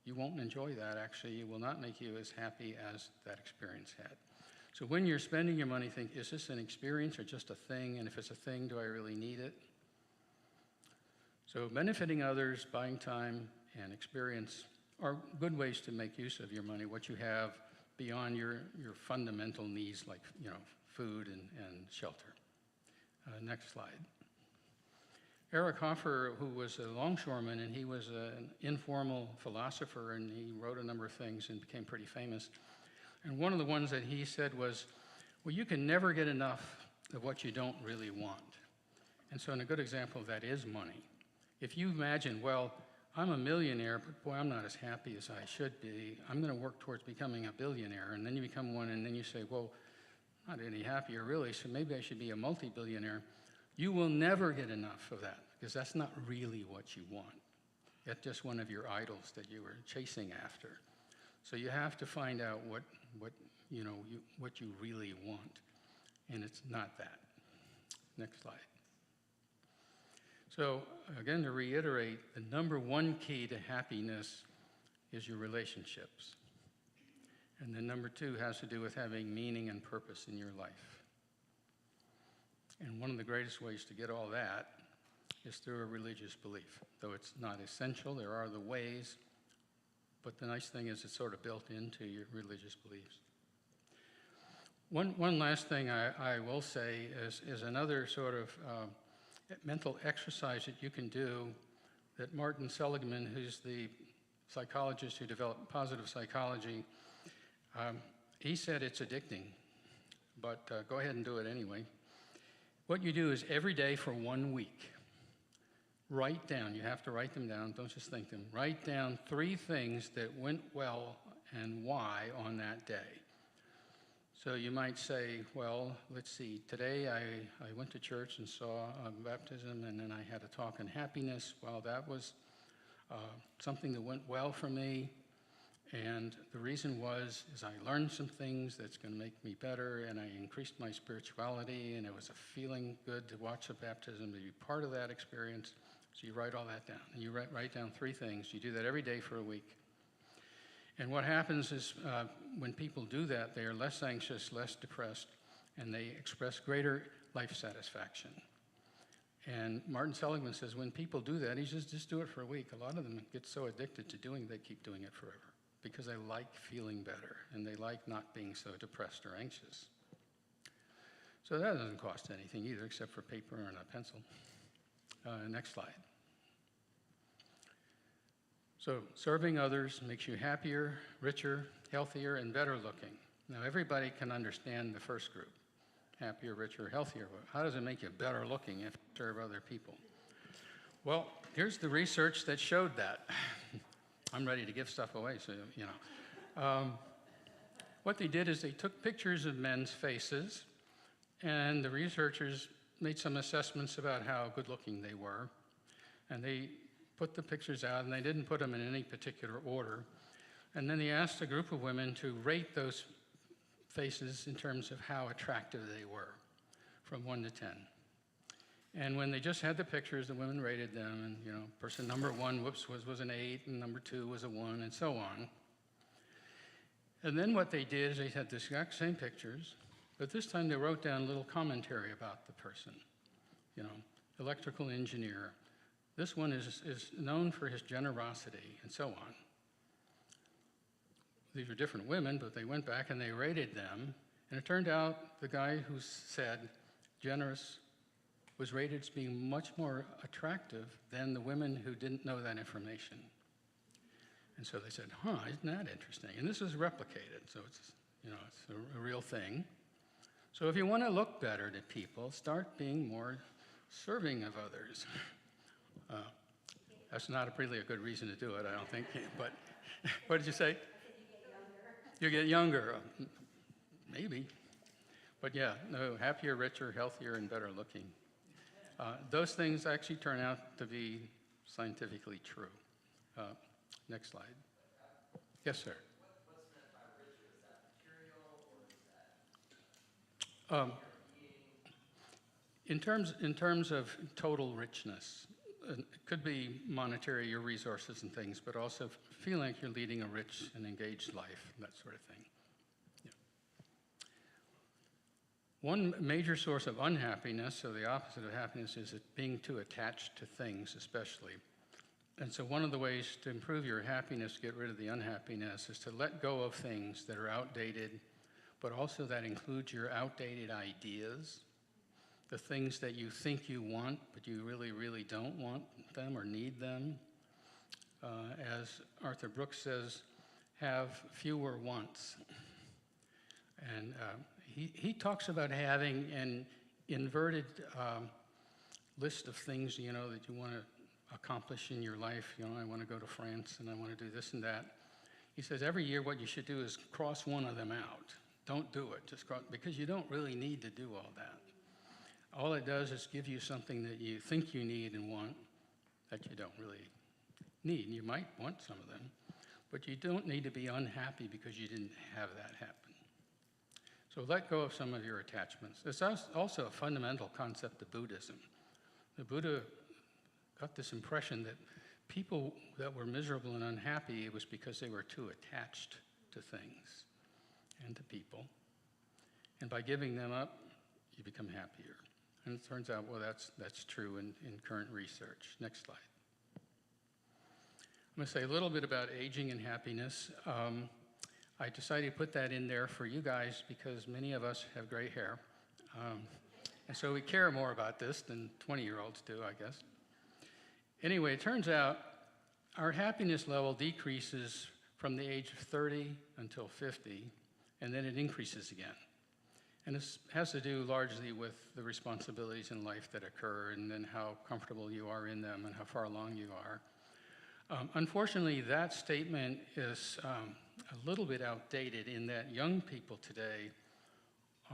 you won't enjoy that, actually. It will not make you as happy as that experience had. So when you're spending your money, think, is this an experience or just a thing? And if it's a thing, do I really need it? So benefiting others, buying time, and experience are good ways to make use of your money, what you have beyond your fundamental needs like food and shelter. Next slide. Eric Hoffer, who was a longshoreman, and he was an informal philosopher, and he wrote a number of things and became pretty famous. And one of the ones that he said was, well, you can never get enough of what you don't really want. And so a good example of that is money. If you imagine, well, I'm a millionaire, but boy, I'm not as happy as I should be. I'm going to work towards becoming a billionaire. And then you become one, and then you say, well, I'm not any happier really, so maybe I should be a multi-billionaire. You will never get enough of that, because that's not really what you want. That's just one of your idols that you were chasing after. So you have to find out what you really want, and it's not that. Next slide. So again, to reiterate, the number one key to happiness is your relationships. And then number 2 has to do with having meaning and purpose in your life. And one of the greatest ways to get all that is through a religious belief. Though it's not essential, there are the ways, but the nice thing is it's sort of built into your religious beliefs. One last thing I will say is another sort of mental exercise that you can do that Martin Seligman, who's the psychologist who developed positive psychology, he said it's addicting, but go ahead and do it anyway. What you do is every day for 1 week, write down, you have to write them down, don't just think them, write down 3 things that went well and why on that day. So you might say, well, let's see, today I went to church and saw a baptism, and then I had a talk on happiness. Well, that was something that went well for me, and the reason was is I learned some things that's going to make me better, and I increased my spirituality, and it was a feeling good to watch a baptism, to be part of that experience. So you write all that down, and you write down 3 things. You do that every day for a week. And what happens is when people do that, they are less anxious, less depressed, and they express greater life satisfaction. And Martin Seligman says when people do that, he says just do it for a week. A lot of them get so addicted to doing it, they keep doing it forever because they like feeling better, and they like not being so depressed or anxious. So that doesn't cost anything either except for paper and a pencil. Next slide. So serving others makes you happier, richer, healthier, and better looking. Now everybody can understand the first group, happier, richer, healthier. How does it make you better looking if you serve other people? Well, here's the research that showed that. I'm ready to give stuff away, so you know. What they did is they took pictures of men's faces, and the researchers made some assessments about how good looking they were, and they put the pictures out, and they didn't put them in any particular order. And then they asked a group of women to rate those faces in terms of how attractive they were, from 1 to 10. And when they just had the pictures, the women rated them, and you know, person number 1, was an 8, and number 2 was a 1, and so on. And then what they did is they had the exact same pictures, but this time they wrote down a little commentary about the person. You know, electrical engineer. This one is known for his generosity, and so on. These are different women, but they went back and they rated them, and it turned out the guy who said generous was rated as being much more attractive than the women who didn't know that information. And so they said, isn't that interesting? And this is replicated, so it's, you know, it's a real thing. So if you want to look better to people, start being more serving of others. That's not really a good reason to do it, I don't think, but what did you say? You get younger. Maybe. But yeah, no, happier, richer, healthier, and better looking. Those things actually turn out to be scientifically true. Next slide. Yes, sir. What's meant by richer? Is that material, or is that In terms of total richness, it could be monetary, your resources and things, but also feeling like you're leading a rich and engaged life, that sort of thing. Yeah. One major source of unhappiness, so the opposite of happiness, is being too attached to things, especially. And so one of the ways to improve your happiness, get rid of the unhappiness, is to let go of things that are outdated, but also that includes your outdated ideas, the things that you think you want, but you really, really don't want them or need them. As Arthur Brooks says, have fewer wants. And he talks about having an inverted list of things, you know, that you want to accomplish in your life. You know, I want to go to France, and I want to do this and that. He says every year what you should do is cross one of them out. Don't do it, just cross, because you don't really need to do all that. All it does is give you something that you think you need and want that you don't really need. You might want some of them, but you don't need to be unhappy because you didn't have that happen. So let go of some of your attachments. It's also a fundamental concept of Buddhism. The Buddha got this impression that people that were miserable and unhappy, it was because they were too attached to things. and to people. And by giving them up, you become happier. And it turns out, well, that's true in current research. Next slide. I'm going to say a little bit about aging and happiness. I decided to put that in there for you guys because many of us have gray hair. And so we care more about this than 20-year-olds do, I guess. Anyway, it turns out our happiness level decreases from the age of 30 until 50, and then it increases again. And this has to do largely with the responsibilities in life that occur and then how comfortable you are in them and how far along you are. Unfortunately, that statement is a little bit outdated in that young people today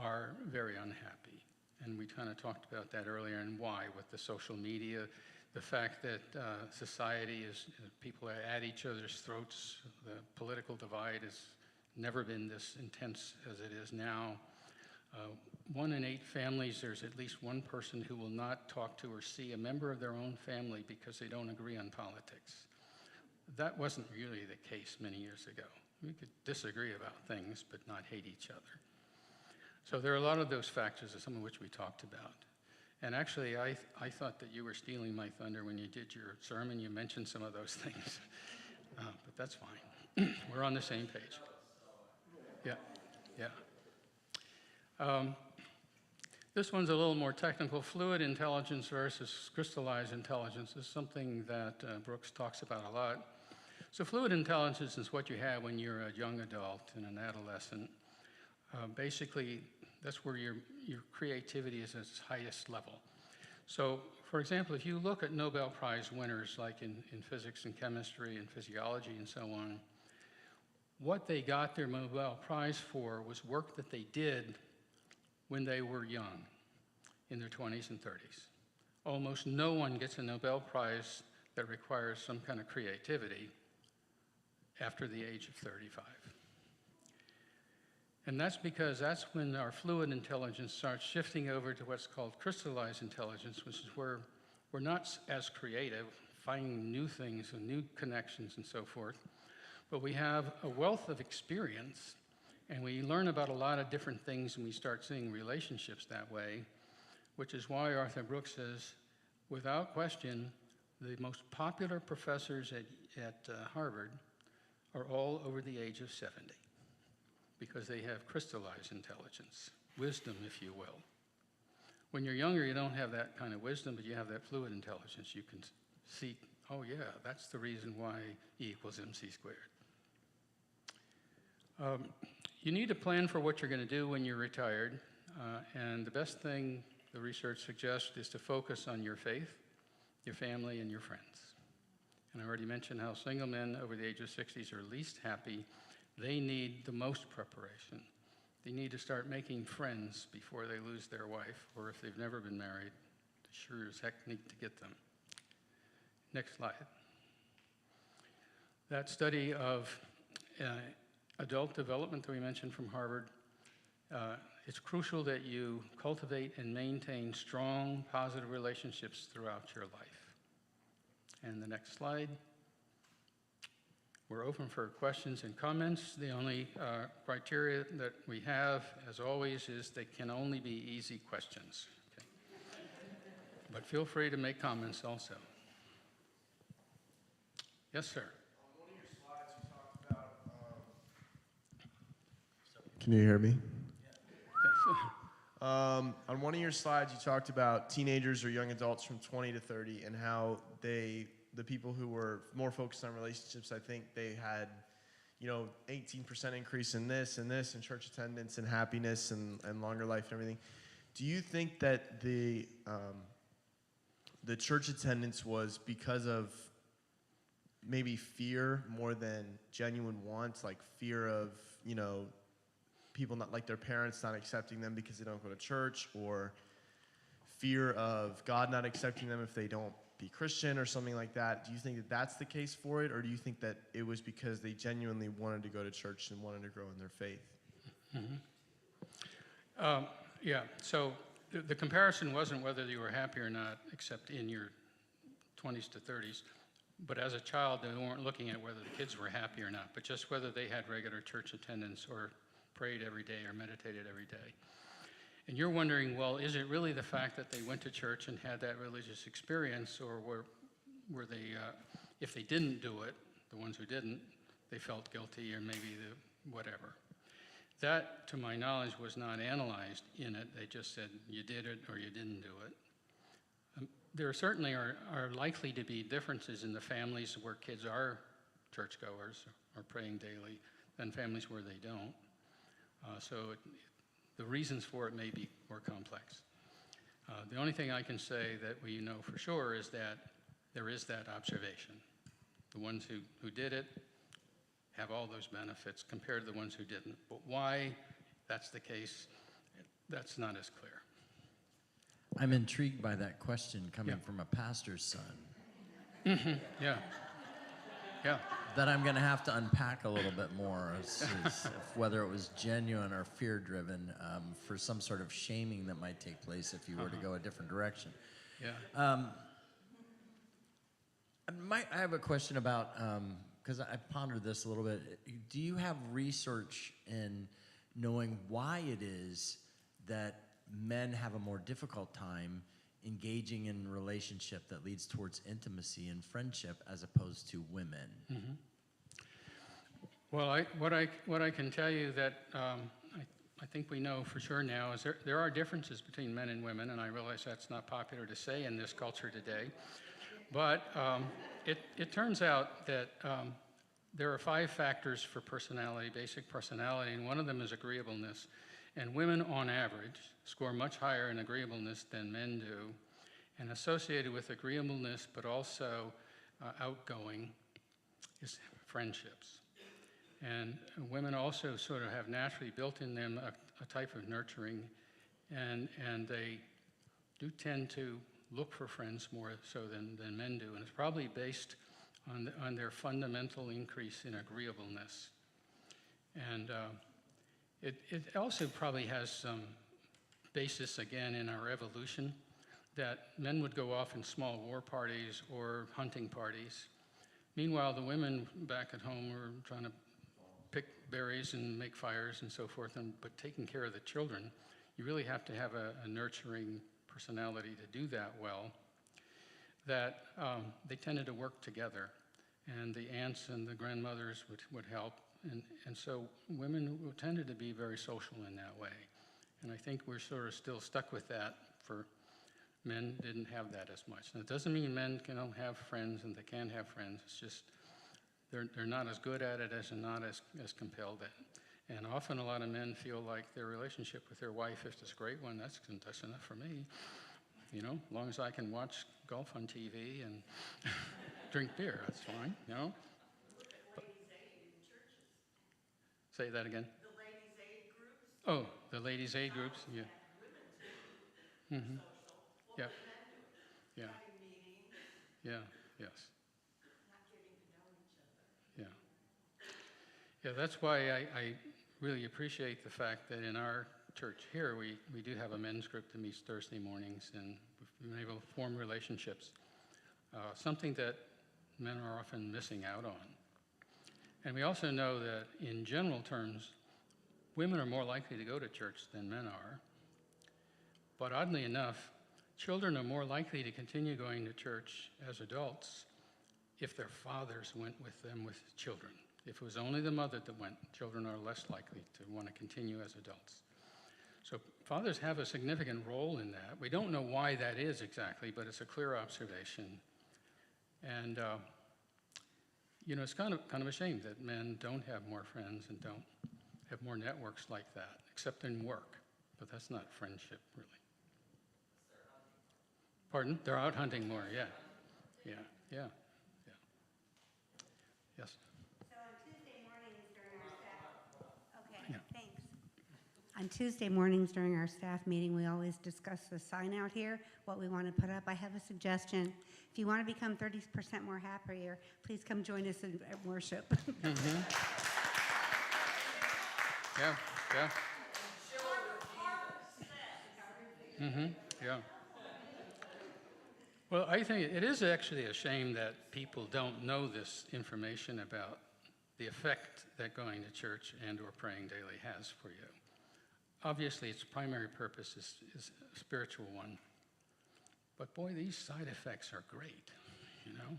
are very unhappy. And we kind of talked about that earlier and why with the social media, the fact that society is, people are at each other's throats, the political divide has never been this intense as it is now. 1 in 8 families, there's at least one person who will not talk to or see a member of their own family because they don't agree on politics. That wasn't really the case many years ago. We could disagree about things, but not hate each other. So there are a lot of those factors, some of which we talked about. And actually, I thought that you were stealing my thunder when you did your sermon. You mentioned some of those things, but that's fine. We're on the same page. Yeah, yeah. This one's a little more technical. Fluid intelligence versus crystallized intelligence is something that Brooks talks about a lot. So fluid intelligence is what you have when you're a young adult and an adolescent. Basically, that's where your creativity is at its highest level. So, for example, if you look at Nobel Prize winners like in physics and chemistry and physiology and so on, what they got their Nobel Prize for was work that they did when they were young, in their 20s and 30s. Almost no one gets a Nobel Prize that requires some kind of creativity after the age of 35. And that's because that's when our fluid intelligence starts shifting over to what's called crystallized intelligence, which is where we're not as creative, finding new things and new connections and so forth, but we have a wealth of experience and we learn about a lot of different things and we start seeing relationships that way, which is why Arthur Brooks says, without question, the most popular professors at Harvard are all over the age of 70 because they have crystallized intelligence, wisdom, if you will. When you're younger, you don't have that kind of wisdom, but you have that fluid intelligence. You can see, oh yeah, that's the reason why E equals MC squared. You need to plan for what you're going to do when you're retired, and the best thing the research suggests is to focus on your faith, your family, and your friends. And I already mentioned how single men over the age of 60s are least happy. They need the most preparation. They need to start making friends before they lose their wife, or if they've never been married, they sure as heck need to get them. Next slide. That study of adult development that we mentioned from Harvard, it's crucial that you cultivate and maintain strong, positive relationships throughout your life. And the next slide. We're open for questions and comments. The only criteria that we have, as always, is they can only be easy questions. Okay. But feel free to make comments also. Yes, sir. On one of your slides, you talked about. Can you hear me? Yes. On one of your slides, you talked about teenagers or young adults from 20 to 30 and how the people who were more focused on relationships, I think they had, 18% increase in this and church attendance and happiness and longer life and everything. Do you think that the church attendance was because of maybe fear more than genuine wants, like fear of, people not like their parents not accepting them because they don't go to church, or fear of God not accepting them if they don't be Christian or something like that? Do you think that that's the case for it, or do you think that it was because they genuinely wanted to go to church and wanted to grow in their faith? Mm-hmm. Yeah, so the comparison wasn't whether you were happy or not, except in your 20s to 30s. But as a child, they weren't looking at whether the kids were happy or not, but just whether they had regular church attendance or prayed every day or meditated every day. And you're wondering, well, is it really the fact that they went to church and had that religious experience, or were they, if they didn't do it, the ones who didn't, they felt guilty or maybe whatever. That, to my knowledge, was not analyzed in it. They just said you did it or you didn't do it. There certainly are likely to be differences in the families where kids are churchgoers or praying daily than families where they don't. The reasons for it may be more complex. The only thing I can say that we know for sure is that there is that observation. The ones who did it have all those benefits compared to the ones who didn't. But why that's the case, that's not as clear. I'm intrigued by that question coming from a pastor's son. Yeah. Yeah. That I'm going to have to unpack a little bit more, whether it was genuine or fear-driven, for some sort of shaming that might take place if you were to go a different direction. Yeah. I have a question about, because I pondered this a little bit. Do you have research in knowing why it is that men have a more difficult time engaging in a relationship that leads towards intimacy and friendship as opposed to women? Mm-hmm. Well, what I can tell you that I think we know for sure now is there are differences between men and women, and I realize that's not popular to say in this culture today. But it turns out that there are 5 factors for personality, basic personality, and one of them is agreeableness. And women, on average, score much higher in agreeableness than men do. And associated with agreeableness, but also outgoing, is friendships. And women also sort of have naturally built in them a type of nurturing, and they do tend to look for friends more so than men do. And it's probably based on their fundamental increase in agreeableness. And it also probably has some basis, again, in our evolution, that men would go off in small war parties or hunting parties. Meanwhile, the women back at home were trying to pick berries and make fires and so forth, but taking care of the children, you really have to have a nurturing personality to do that well, that they tended to work together, and the aunts and the grandmothers would help. And so women tended to be very social in that way. And I think we're sort of still stuck with that. For men didn't have that as much. And it doesn't mean men can have friends, and they can have friends. It's just they're not as good at it as and not as compelled at it. And often a lot of men feel like their relationship with their wife is this great one. That's enough for me. You know, as long as I can watch golf on TV and drink beer, that's fine, you know. Say that again. The ladies' aid groups. Oh, the ladies' aid groups, yeah. Women Mm-hmm. social. Yeah. What do men do? Yeah. Having meetings, Yeah, yes, not getting to know each other. yeah. Yeah, that's why I really appreciate the fact that in our church here, we do have a men's group that meets Thursday mornings, and we've been able to form relationships, something that men are often missing out on. And we also know that in general terms, women are more likely to go to church than men are. But oddly enough, children are more likely to continue going to church as adults if their fathers went with them with children. If it was only the mother that went, children are less likely to want to continue as adults. So fathers have a significant role in that. We don't know why that is exactly, but it's a clear observation. And you know, it's kind of a shame that men don't have more friends and don't have more networks like that, except in work. But that's not friendship, really. Pardon? They're out hunting more, yeah. Yeah, yeah, yeah. Yes? So on Tuesday mornings during our staff, okay, Yeah. thanks. On Tuesday mornings during our staff meeting, we always discuss the sign out here, what we want to put up. I have a suggestion. If you want to become 30% more happier, please come join us at worship. Mm-hmm. Yeah, yeah. Mm-hmm, yeah. Well, I think it is actually a shame that people don't know this information about the effect that going to church and or praying daily has for you. Obviously, its primary purpose is a spiritual one. But boy, these side effects are great, you know?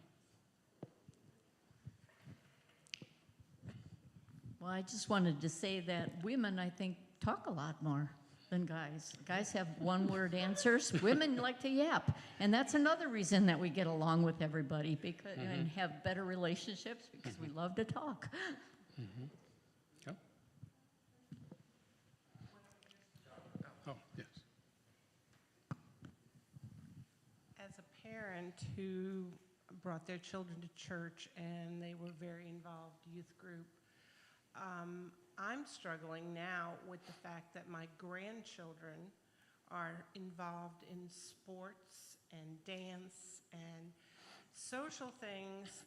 Well, I just wanted to say that women, I think, talk a lot more than guys. Guys have one-word answers. Women like to yap. And that's another reason that we get along with everybody because, and have better relationships because we love to talk. Yep. Oh, yes. As a parent who brought their children to church and they were very involved, youth group, I'm struggling now with the fact that my grandchildren are involved in sports and dance and social things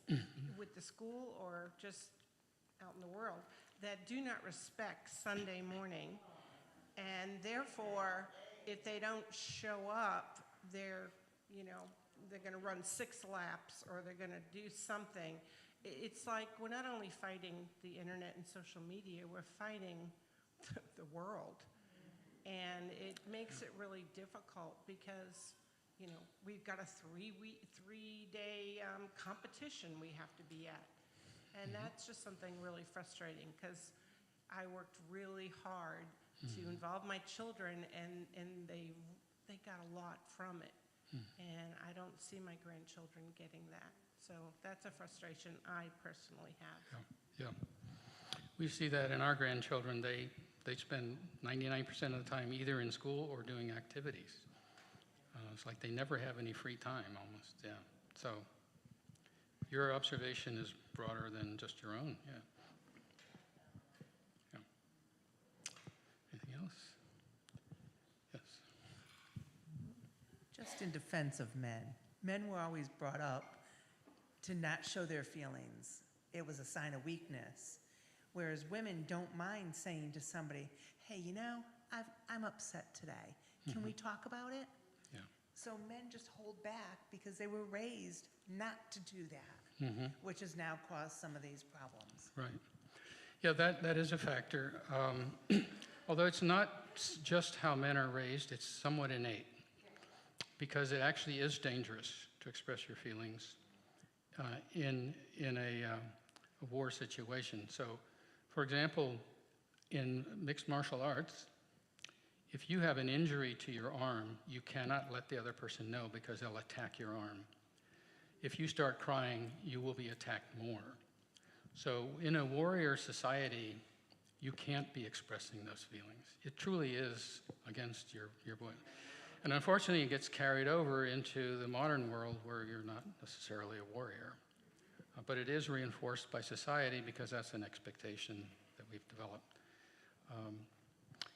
with the school or just out in the world that do not respect Sunday morning. And therefore, if they don't show up, they're going to run 6 laps or they're going to do something. It's like we're not only fighting the internet and social media, we're fighting the world. And it makes it really difficult because, we've got a three-day competition we have to be at. And that's just something really frustrating because I worked really hard to involve my children and they got a lot from it. And I don't see my grandchildren getting that. So that's a frustration I personally have. Yeah. We see that in our grandchildren. They spend 99% of the time either in school or doing activities. It's like they never have any free time almost, yeah. So your observation is broader than just your own, yeah. Yeah. Anything else? Yes. Just in defense of men, men were always brought up to not show their feelings. It was a sign of weakness. Whereas women don't mind saying to somebody, hey, I'm upset today. Can we talk about it? Yeah. So men just hold back because they were raised not to do that, which has now caused some of these problems. Right. Yeah, that is a factor. Although it's not just how men are raised, it's somewhat innate. Because it actually is dangerous to express your feelings in a war situation. So, for example, in mixed martial arts, if you have an injury to your arm, you cannot let the other person know because they'll attack your arm. If you start crying, you will be attacked more. So in a warrior society, you can't be expressing those feelings. It truly is against your voice. And unfortunately, it gets carried over into the modern world where you're not necessarily a warrior. But it is reinforced by society because that's an expectation that we've developed.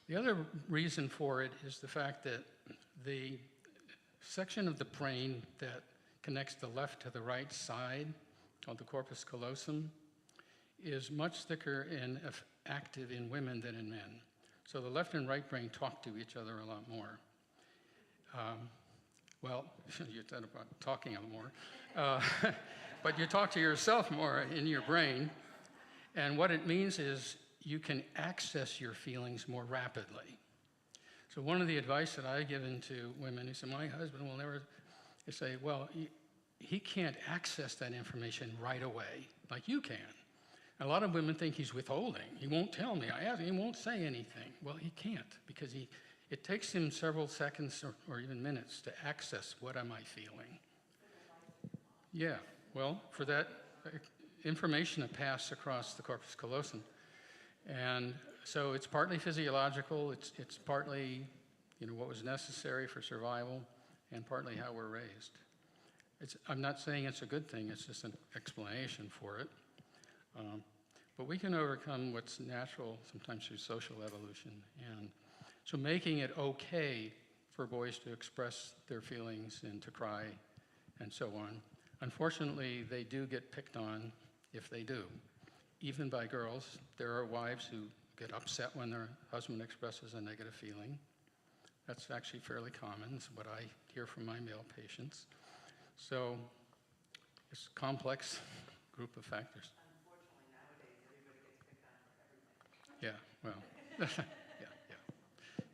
The other reason for it is the fact that the section of the brain that connects the left to the right side, called the corpus callosum, is much thicker and active in women than in men. So the left and right brain talk to each other a lot more. Well, you said about talking a little more, but you talk to yourself more in your brain, and what it means is you can access your feelings more rapidly. So one of the advice that I give to women is, my husband will never, they say, well, he can't access that information right away like you can. A lot of women think he's withholding. He won't tell me. I ask him, he won't say anything. Well, he can't because it takes him several seconds or even minutes to access what am I feeling. Yeah, well, for that information to pass across the corpus callosum. And so it's partly physiological, it's partly what was necessary for survival, and partly how we're raised. I'm not saying it's a good thing, it's just an explanation for it. But we can overcome what's natural sometimes through social evolution. And so making it okay for boys to express their feelings and to cry and so on. Unfortunately, they do get picked on if they do. Even by girls, there are wives who get upset when their husband expresses a negative feeling. That's actually fairly common. It's what I hear from my male patients. So it's a complex group of factors. Unfortunately, nowadays, it Yeah, well, yeah, yeah.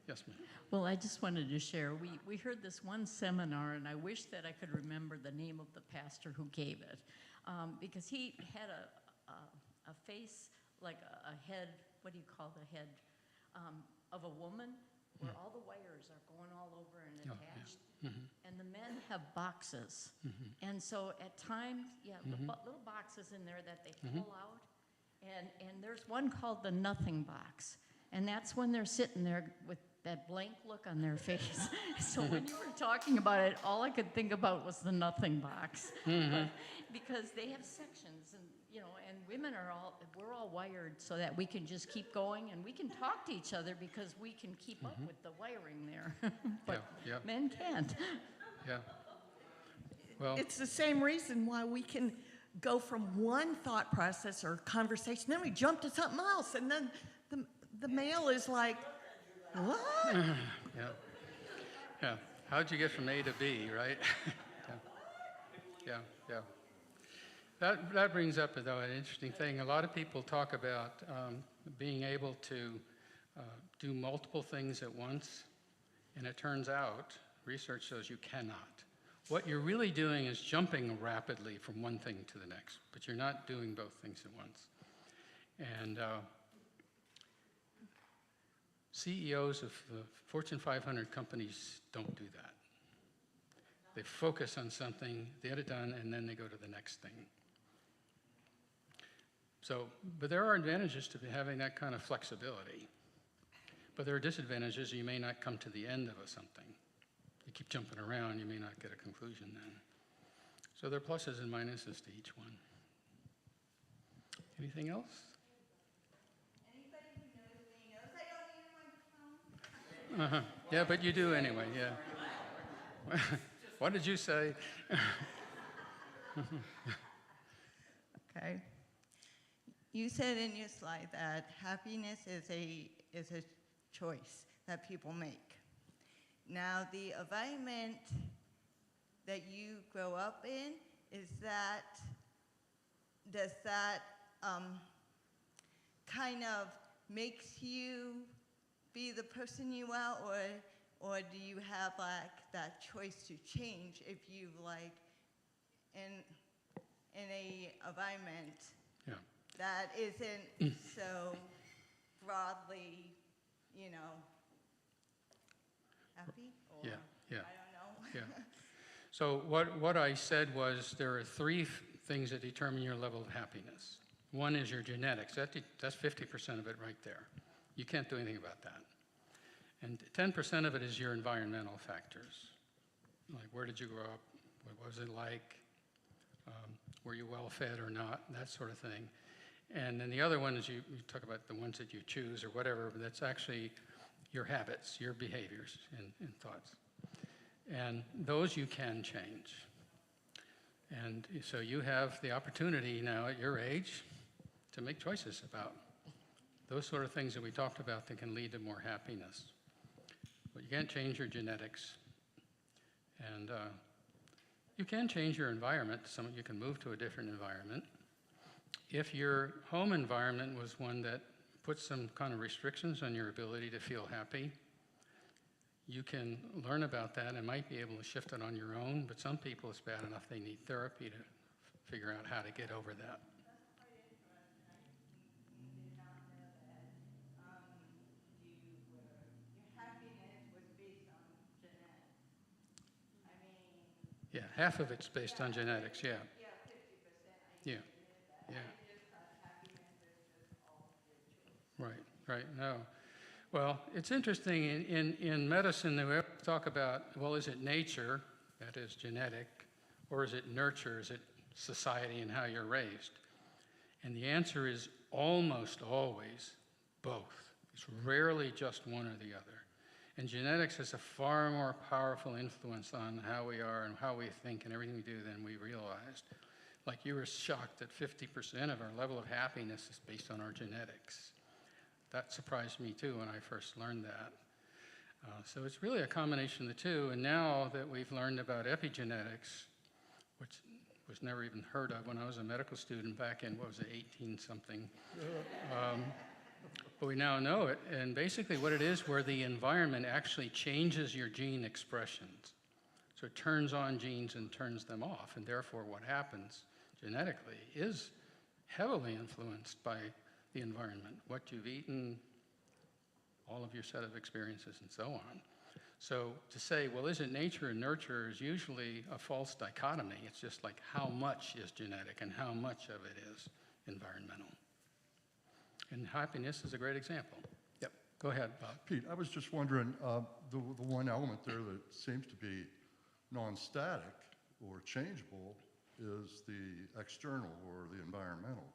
Yes, ma'am. Well, I just wanted to share, we heard this one seminar, and I wish that I could remember the name of the pastor who gave it, because he had a face like a head, what do you call the head, of a woman, where all the wires are going all over and Oh, yeah. attached. And the men have boxes. And so at times, little boxes in there that they pull out. And there's one called the nothing box. And that's when they're sitting there with that blank look on their face. So when you were talking about it, all I could think about was the nothing box. Because they have sections, and you know, and women we're all wired so that we can just keep going, and we can talk to each other because we can keep up with the wiring there. But Yeah, yeah. men can't. Yeah. Well, It's the same reason why we can go from one thought process or conversation, then we jump to something else, and then the male is like, what? yeah. Yeah. How'd you get from A to B, right? Yeah, yeah. That brings up, though, an interesting thing. A lot of people talk about being able to do multiple things at once, and it turns out, research shows you cannot. What you're really doing is jumping rapidly from one thing to the next, but you're not doing both things at once. And CEOs of Fortune 500 companies don't do that. They focus on something, they get it done, and then they go to the next thing. So, but there are advantages to having that kind of flexibility. But there are disadvantages. You may not come to the end of something. You keep jumping around, you may not get a conclusion then. So there are pluses and minuses to each one. Anything else? Anybody who knows me knows I don't need a microphone. Yeah, but you do anyway, yeah. What did you say? Okay. You said in your slide that happiness is a choice that people make. Now, the environment that you grow up in, does that kind of makes you be the person you are, or do you have like that choice to change if you like in a environment Yeah. that isn't so broadly, you know, happy? Or, Yeah, yeah. I don't know. Yeah. So what I said was there are three things that determine your level of happiness. One is your genetics. That's 50% of it right there. You can't do anything about that. And 10% of it is your environmental factors. Like, where did you grow up? What was it like? Were you well fed or not? That sort of thing. And then the other one is you talk about the ones that you choose or whatever, but that's actually your habits, your behaviors and thoughts. And those you can change. And so you have the opportunity now at your age to make choices about those sort of things that we talked about that can lead to more happiness. But you can't change your genetics. And you can change your environment. You can move to a different environment. If your home environment was one that puts some kind of restrictions on your ability to feel happy, you can learn about that and might be able to shift it on your own, but some people it's bad enough they need therapy to figure out how to get over that. That's quite interesting. I did not know that your happiness was based on genetics. I mean. Yeah, half of it's based on genetics, yeah. Yeah, 50%. Yeah, Knew that. yeah. I just thought happiness was just all your choice. Right, no. Well, it's interesting, in medicine, they talk about, well, is it nature, that is genetic, or is it nurture, is it society and how you're raised? And the answer is almost always both. It's rarely just one or the other. And genetics has a far more powerful influence on how we are and how we think and everything we do than we realized. Like you were shocked that 50% of our level of happiness is based on our genetics. That surprised me too when I first learned that. So it's really a combination of the two. And now that we've learned about epigenetics, which was never even heard of when I was a medical student back in, what was it, 18-something, But we now know it, and basically what it is, where the environment actually changes your gene expressions. So it turns on genes and turns them off, and therefore what happens genetically is heavily influenced by the environment, what you've eaten, all of your set of experiences, and so on. So to say, well, is it nature and nurture, is usually a false dichotomy. It's just like how much is genetic and how much of it is environmental. And happiness is a great example. Yep, go ahead, Bob. Pete, I was just wondering, the one element there that seems to be non-static or changeable is the external or the environmental,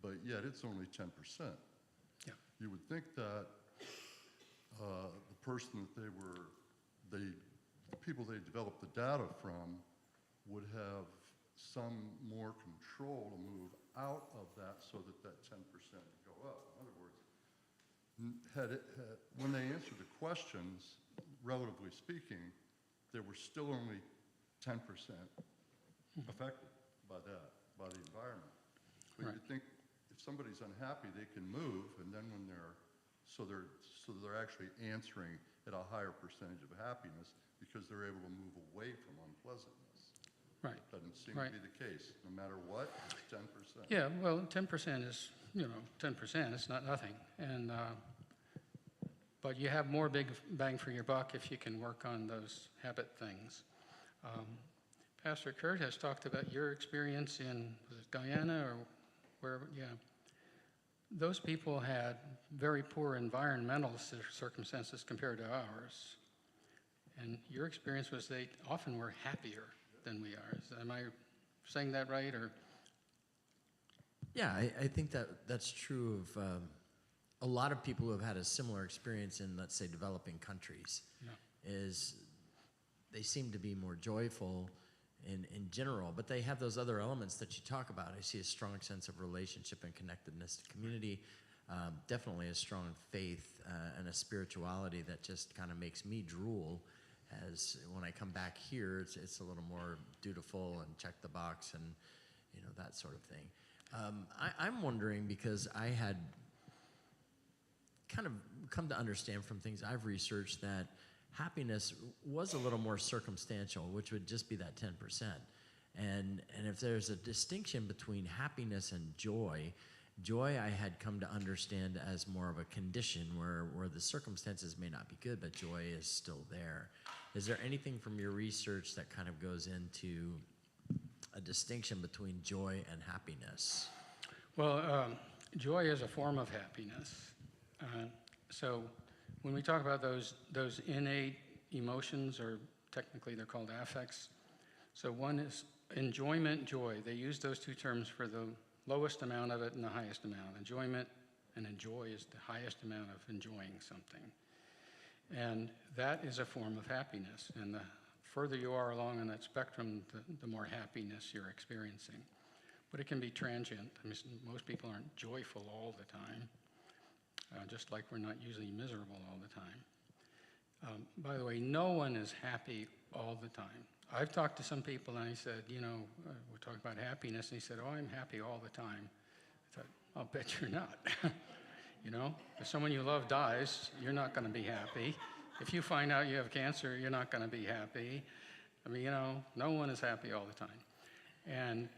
but yet it's only 10%. Yeah. You would think that the person that the people they developed the data from would have some more control to move out of that so that that 10% would go up. In other words, when they answered the questions, relatively speaking, they were still only 10% affected by that, by the environment. But Right. you'd think if somebody's unhappy, they can move, and then when they're actually answering at a higher percentage of happiness because they're able to move away from unpleasantness. Right. Doesn't seem Right. to be the case. No matter what, it's 10%. Yeah, well, 10% is, 10%. It's not nothing. And, but you have more big bang for your buck if you can work on those habit things. Pastor Kurt has talked about your experience in, was it Guyana or wherever? Yeah. Those people had very poor environmental circumstances compared to ours. And your experience was they often were happier than we are. Am I saying that right? Or Yeah, I think that's true of a lot of people who have had a similar experience in, let's say, developing countries. Yeah. Is they seem to be more joyful in general, but they have those other elements that you talk about. I see a strong sense of relationship and connectedness to community, definitely a strong faith and a spirituality that just kind of makes me drool. As when I come back here, it's a little more dutiful and check the box and that sort of thing. I'm wondering, because I had kind of come to understand from things I've researched that happiness was a little more circumstantial, which would just be that 10%. And if there's a distinction between happiness and joy I had come to understand as more of a condition where the circumstances may not be good, but joy is still there. Is there anything from your research that kind of goes into a distinction between joy and happiness? Well, joy is a form of happiness. So when we talk about those innate emotions, or technically they're called affects, so one is enjoyment, joy. They use those two terms for the lowest amount of it and the highest amount. Enjoyment and enjoy is the highest amount of enjoying something. And that is a form of happiness. And the further you are along on that spectrum, the more happiness you're experiencing. But it can be transient. I mean, most people aren't joyful all the time, just like we're not usually miserable all the time. By the way, no one is happy all the time. I've talked to some people and I said, we're talking about happiness, and he said, oh, I'm happy all the time. I thought, I'll bet you're not. If someone you love dies, you're not going to be happy. If you find out you have cancer, you're not going to be happy. I mean, no one is happy all the time. And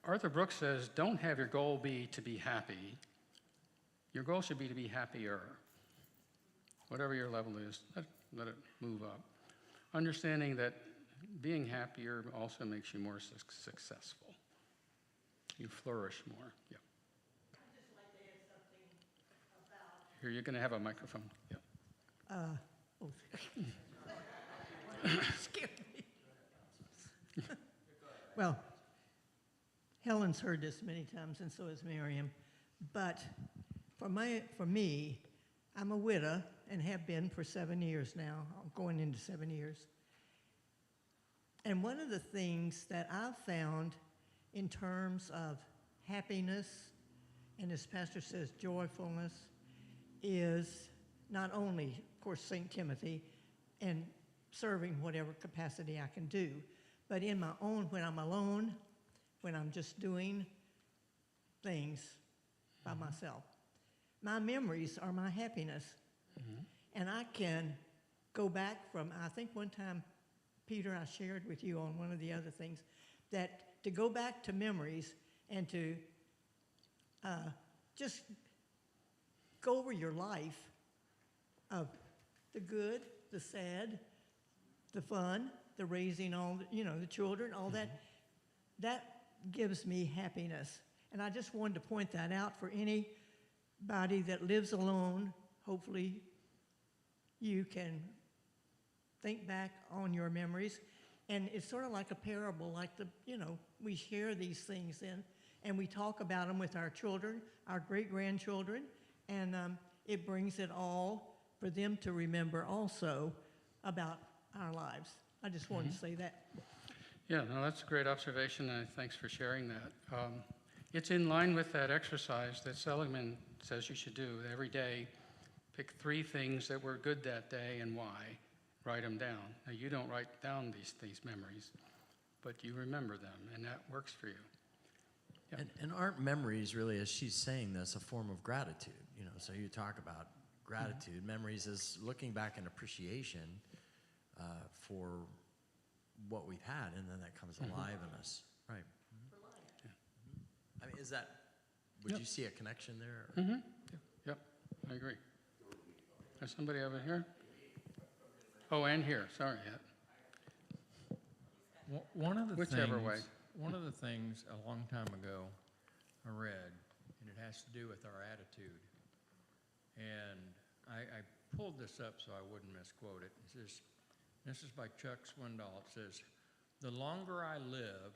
Arthur Brooks says, don't have your goal be to be happy. Your goal should be to be happier. Whatever your level is, let it move up. Understanding that being happier also makes you more successful. You flourish more. Yeah. I'd just like to add something about. Here, you're going to have a microphone. Yeah. Excuse me. Well, Helen's heard this many times, and so has Miriam. But for me, I'm a widow and have been for 7 years now. I'm going into 7 years. And one of the things that I've found in terms of happiness, and as Pastor says, joyfulness, is not only, of course, St. Timothy and serving whatever capacity I can do, but in my own, when I'm alone, when I'm just doing things by myself. my memories are my happiness. And I can go back from, I think one time, Peter, I shared with you on one of the other things, that to go back to memories and to just go over your life of the good, the sad, the fun, the raising all, the children, all that gives me happiness. And I just wanted to point that out for anybody that lives alone. Hopefully you can think back on your memories. And it's sort of like a parable, like we share these things and we talk about them with our children, our great-grandchildren, and it brings it all for them to remember also about our lives. I just wanted to say that. Yeah, no, that's a great observation, and thanks for sharing that. It's in line with that exercise that Seligman says you should do every day. Pick 3 things that were good that day and why. Write them down. Now, you don't write down these memories, but you remember them, and that works for you. Yeah. And aren't memories really, as she's saying this, a form of gratitude? So you talk about gratitude. Memories is looking back in appreciation for what we've had, and then that comes alive in us. Right. Yeah. I mean, would you see a connection there? Yep, I agree. There's somebody over here? Oh, and here, sorry. Yeah. One of the Whichever things, way. One of the things a long time ago I read, and it has to do with our attitude. And I pulled this up so I wouldn't misquote it. It says, this is by Chuck Swindoll. It says, "The longer I live,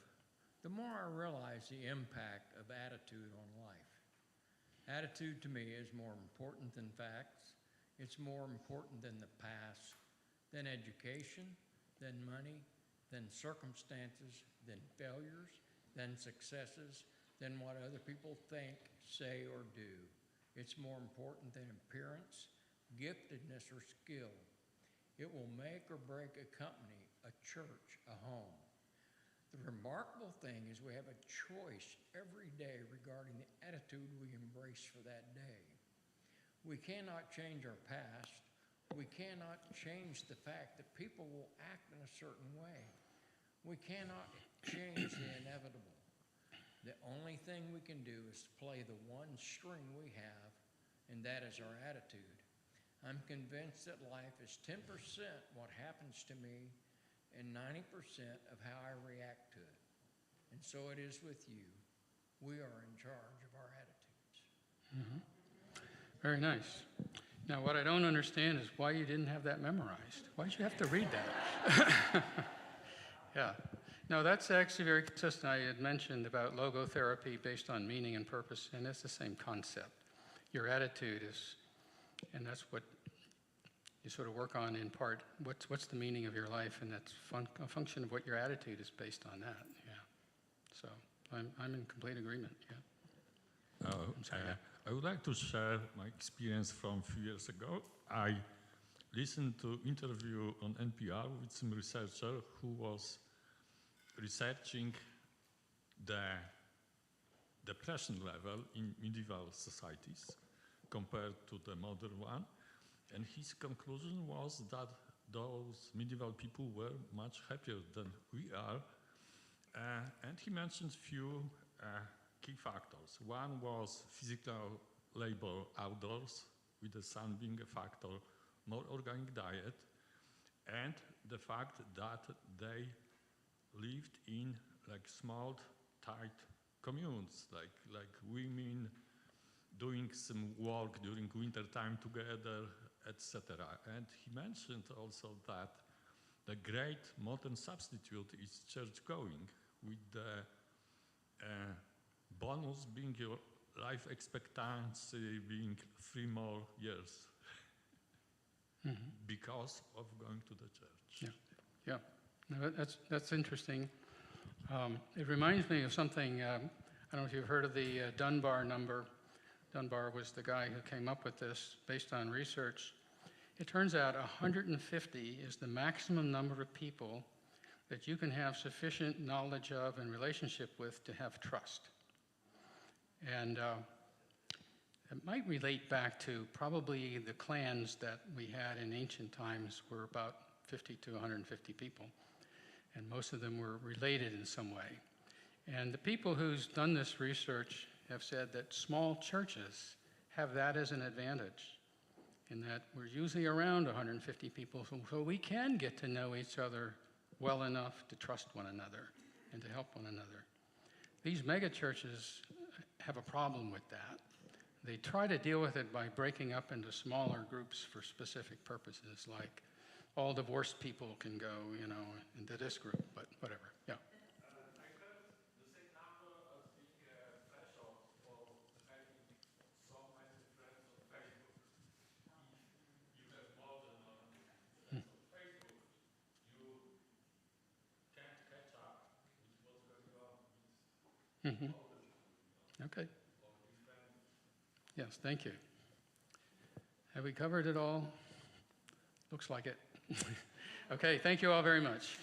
the more I realize the impact of attitude on life. Attitude to me is more important than facts. It's more important than the past, than education, than money, than circumstances, than failures, than successes, than what other people think, say, or do. It's more important than appearance, giftedness, or skill. It will make or break a company, a church, a home. The remarkable thing is we have a choice every day regarding the attitude we embrace for that day. We cannot change our past. We cannot change the fact that people will act in a certain way. We cannot change the inevitable. The only thing we can do is play the one string we have, and that is our attitude. I'm convinced that life is 10% what happens to me and 90% of how I react to it. And so it is with you. We are in charge of our attitudes." Very nice. Now, what I don't understand is why you didn't have that memorized. Why did you have to read that? Yeah. No, that's actually very consistent. I had mentioned about logotherapy based on meaning and purpose, and it's the same concept. Your attitude is, and that's what you sort of work on in part. What's the meaning of your life, and that's a function of what your attitude is based on that. Yeah. So I'm in complete agreement. Yeah. I would like to share my experience from a few years ago. I listened to interview on NPR with some researcher who was researching the depression level in medieval societies compared to the modern one. And his conclusion was that those medieval people were much happier than we are. And he mentioned few key factors. One was physical labor outdoors, with the sun being a factor, more organic diet, and the fact that they lived in like small, tight communes, like women doing some work during winter time together, etc. And he mentioned also that the great modern substitute is church going, with the bonus being your life expectancy being 3 more years because of going to the church. Yeah. No, that's interesting. It reminds me of something, I don't know if you've heard of the Dunbar number. Dunbar was the guy who came up with this based on research. It turns out 150 is the maximum number of people that you can have sufficient knowledge of and relationship with to have trust. And It might relate back to probably the clans that we had in ancient times were about 50 to 150 people, and most of them were related in some way. And the people who's done this research have said that small churches have that as an advantage, in that we're usually around 150 people, so we can get to know each other well enough to trust one another and to help one another. These mega churches have a problem with that. They try to deal with it by breaking up into smaller groups for specific purposes, like all divorced people can go, into this group, but whatever, yeah. Mhm. Okay. Yes, thank you. Have we covered it all? Looks like it. Okay, thank you all very much.